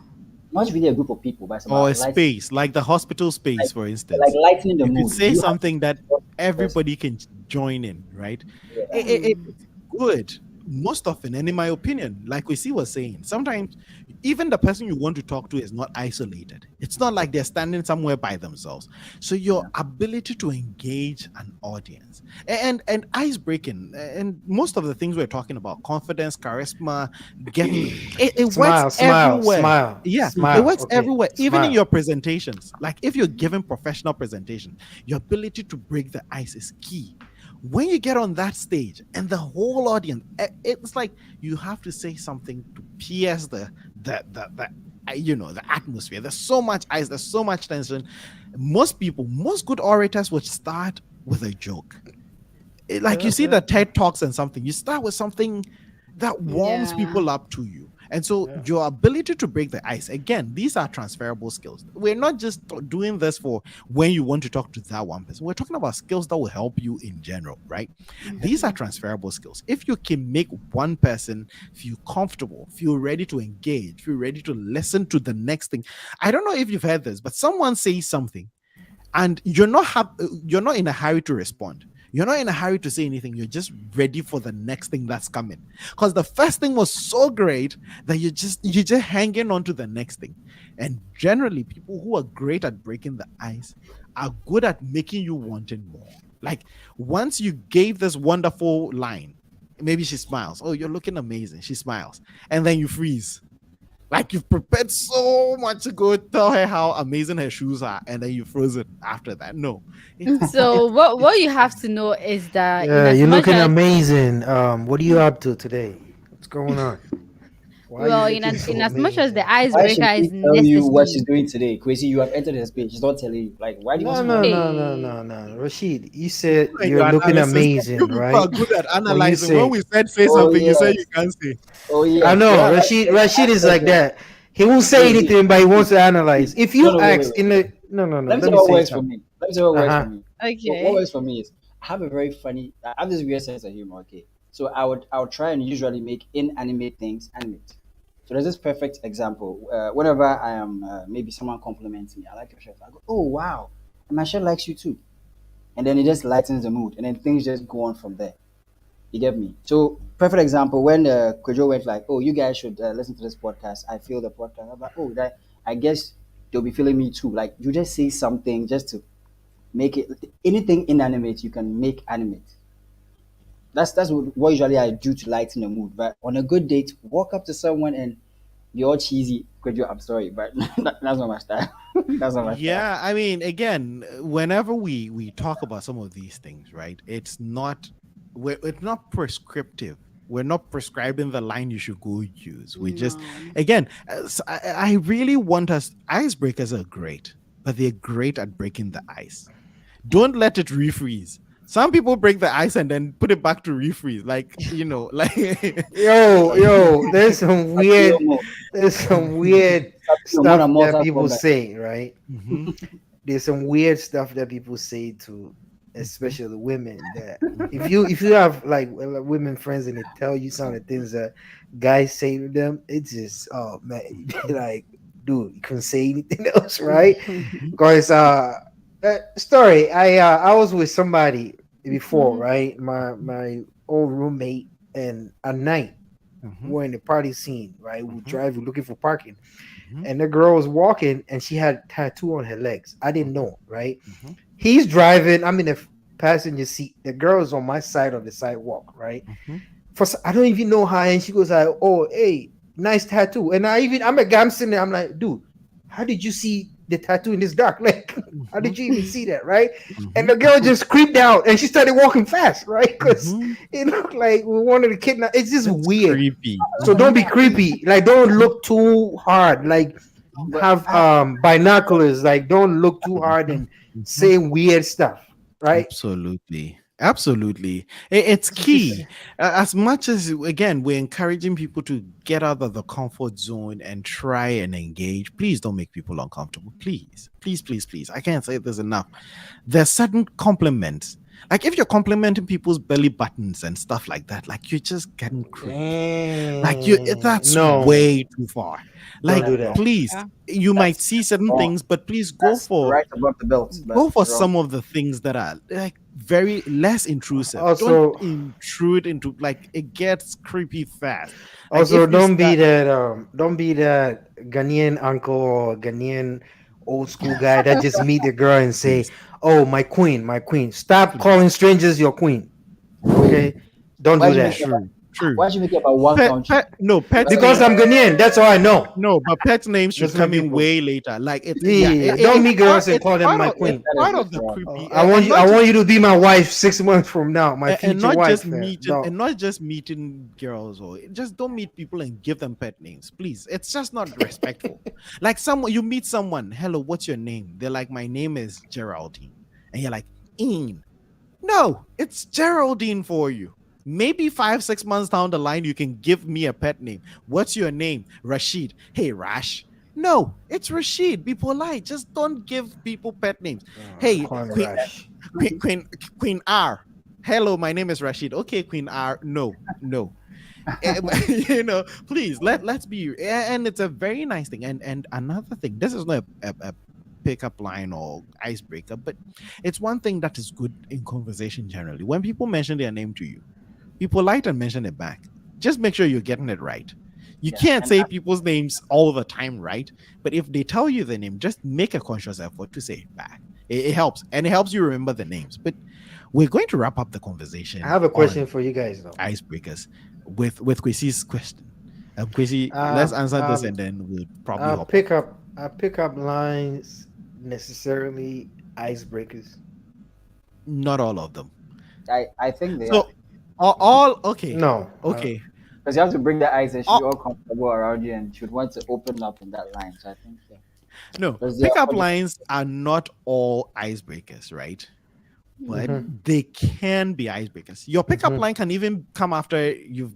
not really a group of people, but it's Or a about lighting, space, like the hospital space, like, for like instance. lightening the You could mood. say You have to something that support the person. everybody can join in, right? Yeah. It's good most often, and in my opinion, like we see was saying, sometimes even the person you want to talk to is not isolated. It's not like they're standing somewhere by themselves. So your Yeah. ability to engage an audience and ice breaking and most of the things we're talking about, confidence, charisma, getting it works Smile, smile, everywhere. smile, Yeah, it smile. works Okay, everywhere, even in smile. your presentations. Like if you're giving professional presentation, your ability to break the ice is key. When you get on that stage and the whole audience, it's like you have to say something to pierce the atmosphere. There's so much ice, there's so much tension. Most good orators would start with a joke. Like you see Yeah, the TED Talks and something, you start with something that warms Yeah. people up to you. And so yeah. your ability to break the ice, again, these are transferable skills. We're not just doing this for when you want to talk to that one person. We're talking about skills that will help you in general, right? These are transferable skills. If you can make one person feel comfortable, feel ready to engage, feel ready to listen to the next thing. I don't know if you've heard this, but someone says something and you're not in a hurry to respond. You're not in a hurry to say anything. You're just ready for the next thing that's coming. Because the first thing was so great that you're just hanging on to the next thing. And generally, people who are great at breaking the ice are good at making you wanting more. Like once you gave this wonderful line, maybe she smiles. Oh, you're looking amazing. She smiles. And then you freeze. Like you've prepared so much to go tell her how amazing her shoes are, and then you froze it after that. No, So it's what it's you have to know is that in Yeah, as you're much looking as amazing. What are you up to today? What's going on? Why are you well, looking in so as much as amazing? the Why should icebreaker she is tell you what she's necessary. doing today? Crazy, you have entered her space. She's not telling you. Like, why do you want No, to know? no, no, no, Hey. no, no. Rashid, you said and you're your looking analysis. You amazing, people are right? good at When you analyzing. When say, we said say Oh something, you say you yes, can't say. oh I yes. When know I'm Rashid. asking, Rashid is like asking that. He won't say wait, wait, anything, but he wants to wait. analyze. If No, you no, ask in wait. the no, no, no, Let me let tell me you what say works for something. me. Let me tell you what Uh works for huh. me. What Okay. works for me is I have a very funny. I have this weird sense of humor. Okay, so I would try and usually make inanimate things animate. So there's this perfect example. Whenever I am maybe someone compliments me, I like your shirt. I go, oh wow, and my shirt likes you too, and then it just lightens the mood, and then things just go on from there. You get me? So perfect example when Kojo went like, "Oh, you guys should listen to this podcast." I feel the podcast. I'm like, "Oh, that I guess they'll be feeling me too." Like you just say something just to make it anything inanimate you can make animate. That's what usually I do to lighten the mood. But on a good date, walk up to someone and be all cheesy. Kojo, I'm sorry, but that's not my style. That's not my style. Yeah, I mean, again, whenever we talk about some of these things, right? It's not prescriptive. We're not prescribing the line you should go use. We just, No. again, I really want us. Icebreakers are great, but they're great at breaking the ice. Don't let it refreeze. Some people break the ice and then put it back to refreeze, like Yo, Sabi, yo, there's some weird Mona stuff that Mortal people Kombat. say, right? Mhm, There's some weird stuff that people say to, mhm, especially women. That mhm, if you have like women friends and they tell you some of the things that guys say to them, it's just oh man, mhm, like dude, you couldn't say anything else, right? mhm, Because story, I was with somebody before, Mhm. right? My old roommate, and at night mhm, we're in the party scene, right? We mhm, drive, we're looking for parking, mhm, and the girl was walking, and she had tattoo on her legs. I didn't mhm, know, right? mhm, He's driving. I'm in the passenger seat. The girl is on my side of the sidewalk, right? mhm, I don't even know her, and she goes like, "Oh, hey, nice tattoo." And I'm a guy, I'm sitting there. I'm like, "Dude, how did you see the tattoo in this dark? Like, how mhm, did you even see that, right?" And mhm, the girl just creeped out, and she started walking fast, right? Because mhm. it looked like we wanted to kidnap. It's just That's weird. creepy. So don't be creepy. Like, don't look too hard. Like, have binoculars. Like, don't look too hard and Mhm. say weird stuff, right? Absolutely. Absolutely. It's That's what you key. say. As much as, again, we're encouraging people to get out of the comfort zone and try and engage, please don't make people uncomfortable. Please, please, please, please. I can't say this enough. There's certain compliments. Like if you're complimenting people's belly buttons and stuff like that, like you're just getting creepy. Like that's No, way too far. don't Like do That's that. wrong. please, Yeah. you might That's see certain wrong. things, but please That's right above the belt, but go for it's wrong. some of the things that are like very less intrusive. Don't Also, intrude into, like, it gets creepy fast. Like also, if you start don't be that Ghanaian uncle or Ghanaian old school guy that just meet the girl and say, please, "Oh, my queen, my queen." Stop please. calling strangers your queen. Wait, Okay, don't why do do you make that. it about True, true. why do you make it about one country? No, pet Why do Because you names. I'm Ghanaian. That's all I know. No, but pet names should That's my come in people. way later. Like it's, yeah, Yeah, don't meet girls and it's call them part my of, that, it's queen. that is part of just the wrong. creepy, I and not want just, you to be my wife 6 months from now, my and future not just wife. meeting, No, and not just meeting girls, or just don't meet people and give them pet names, please. It's just not respectful. Like someone, you meet someone, hello, what's your name? They're like, my name is Geraldine, and you're like, Ian. No, it's Geraldine for you. Maybe 5, 6 months down the line, you can give me a pet name. What's your name? Rashid. Hey, Rash. No, it's Rashid. Be polite. Just don't give people pet names. don't Hey, call me Queen, Rush. Queen, Queen, Queen R. Hello, my name is Rashid. Okay, Queen R. No, no. Please let's be, and it's a very nice thing. And another thing, this is not a pickup line or icebreaker, but it's one thing that is good in conversation generally. When people mention their name to you, be polite and mention it back. Just make sure you're getting it right. You Yeah, can't and say people's names all the time, right? But if they tell you the name, just make a conscious effort to say it back. It helps, and it helps you remember the names. But we're going to wrap up the I conversation have a question on for you guys though. icebreakers with Kwesi's question. Kwesi, let's Um, answer this um, and then we'll probably hop off. pick up lines necessarily icebreakers. Not all of them. I think they are So all okay, No, okay. because you have to bring the ice and should be All, all comfortable around you and should want to open up in that line. So I think yeah, no, because they are pickup obvious. lines are not all icebreakers, right? But hmm they can be icebreakers. Your pickup hmm line can even come after you've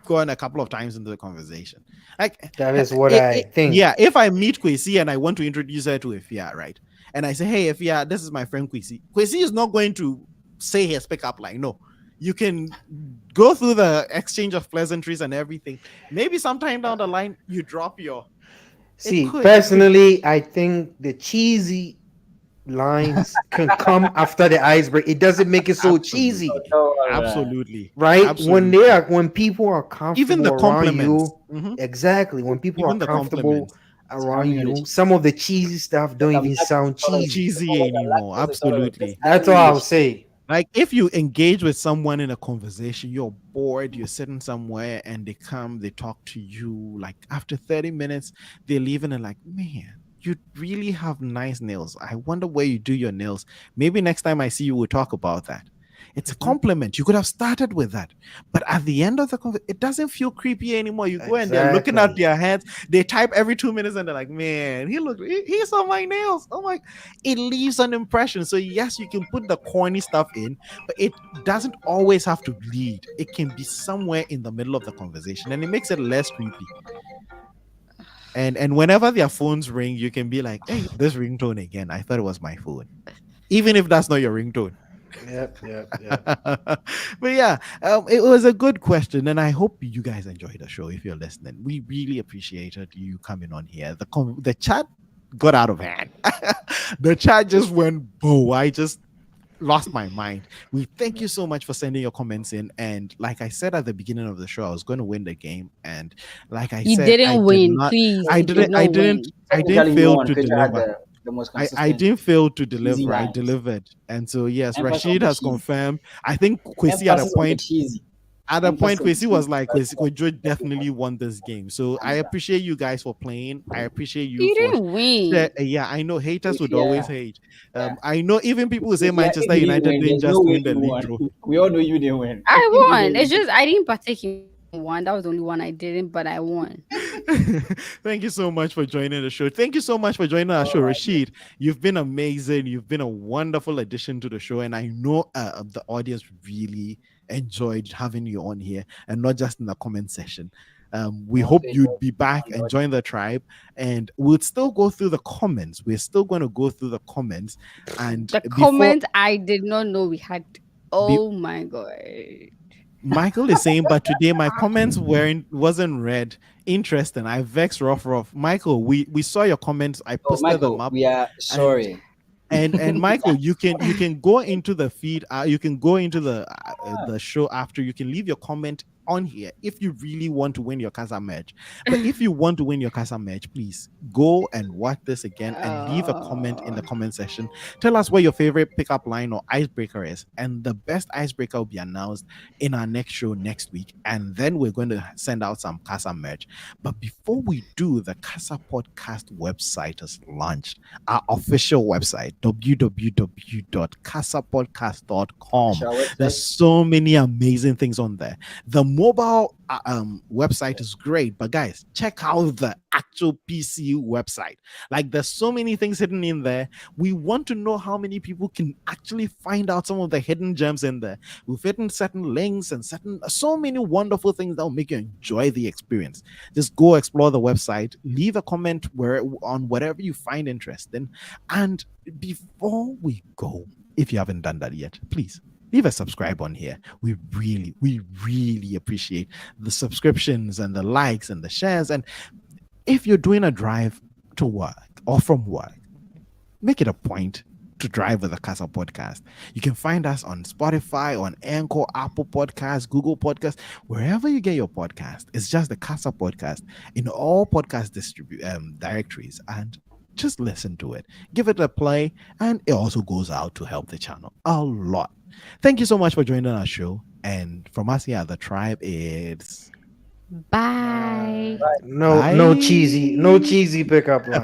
gone a couple of times into the conversation. Like, that is what I think. yeah, if I meet Kwesi and I want to introduce her to Ifya, right? And I say, hey, Ifya, this is my friend Kwesi. Kwesi is not going to say his pickup line. No, you can go through the exchange of pleasantries and everything. Maybe sometime down the line, you drop your. See, It could be. personally, I think the cheesy lines can come after the iceberg. It doesn't make it so Absolutely. cheesy, Oh, Absolutely. right? Absolutely. When people are Even comfortable the around compliments. you, Mhm. exactly. When people are Even the comfortable compliments. it's around coming on the you, cheek. some of the cheesy stuff Like don't I'm even not sound sort of cheesy. it's not Cheesy like I like anymore. this. It's sort of just Absolutely. That's having all on the I'll cheek. say. Like if you engage with someone in a conversation, you're bored, you're sitting somewhere and they come, they talk to you. Like after 30 minutes, they leave and they're like, man, you really have nice nails. I wonder where you do your nails. Maybe next time I see you, we'll talk about that. It's a Mhm. compliment. You could have started with that. But at the end of the conversation, it doesn't feel creepy anymore. You go and they're looking at Exactly. their hands. They type every 2 minutes and they're like, man, he saw my nails. Oh my, it leaves an impression. So yes, you can put the corny stuff in, but it doesn't always have to lead. It can be somewhere in the middle of the conversation and it makes it less creepy. And whenever their phones ring, you can be like, hey, this ringtone again. I thought it was my phone. Even if that's not your ringtone. Yep, yep, yep. But yeah, it was a good question, and I hope you guys enjoyed the show. If you're listening, we really appreciated you coming on here. The chat got out of hand. The chat just went boo. I just lost my mind. We thank you so much for sending your comments in. And like I said at the beginning of the show, I was going to win the game, and like I You said, I didn't did win, not. please. I You did didn't. not win. I didn't Technically, you fail won. to Creature had deliver. the most I consistent, didn't fail to easy deliver. I lines. delivered. And so yes, Emphasis on Rashid the has cheesy. confirmed. I think Kwesi Emphasis on the cheesy. at a point, Emphasis on the Kwesi was cheesy. like, That's what Kwejo everyone definitely won this game. So I hands down. appreciate you guys for playing. I appreciate you You for didn't win. yeah, I know haters If would always yeah, hate. yeah. I know even people who say If Manchester you didn't United win, didn't there's no just way win the you league won. trophy. We all know you didn't win. I If you won. didn't It's win, just I didn't partake in won. That was the only one I didn't, but I won. Thank you so much for joining the show. Thank you so much for joining our All show, right. Rashid. You've been amazing. You've been a wonderful addition to the show, and I know the audience really enjoyed having you on here, and not just in the comment section. We Also hope you'd enjoyed be being back on the and audience. join the tribe, and we'll still go through the comments. We're still going to go through the comments, and The before comment I did not know we had. be, Oh my god. Michael is saying, but today my comments wasn't read. Interesting. I vexed rough. Michael, we saw your comments. I Oh, posted them Michael, up, we are and sorry. and Michael, you can go into the feed. You can go into the show after. You can leave your comment on here if you really want to win your Casa match. But if you want to win your Casa match, please go and watch this again and leave a comment in the Oh. comment section. Tell us what your favorite pickup line or icebreaker is, and the best icebreaker will be announced in our next show next week. And then we're going to send out some Casa merch. But before we do, the Casa Podcast website is launched, our official website, www.casapodcast.com. Official There's website. so many amazing things on there. The mobile website is great, but guys, check out the actual PC website. Like, there's so many things hidden in there. We want to know how many people can actually find out some of the hidden gems in there. We've hidden certain links and so many wonderful things that will make you enjoy the experience. Just go explore the website, leave a comment on whatever you find interesting. And before we go, if you haven't done that yet, please leave a subscribe on here. We really appreciate the subscriptions and the likes and the shares. And if you're doing a drive to work or from work, make it a point to drive with the Casa Podcast. You can find us on Spotify, on Anchor, Apple Podcasts, Google Podcasts, wherever you get your podcast. It's just the Casa Podcast in all podcast directories, and just listen to it. Give it a play, and it also goes out to help the channel a lot. Thank you so much for joining our show. And from us here at the tribe, it's Bye. No cheesy bye. pickup line.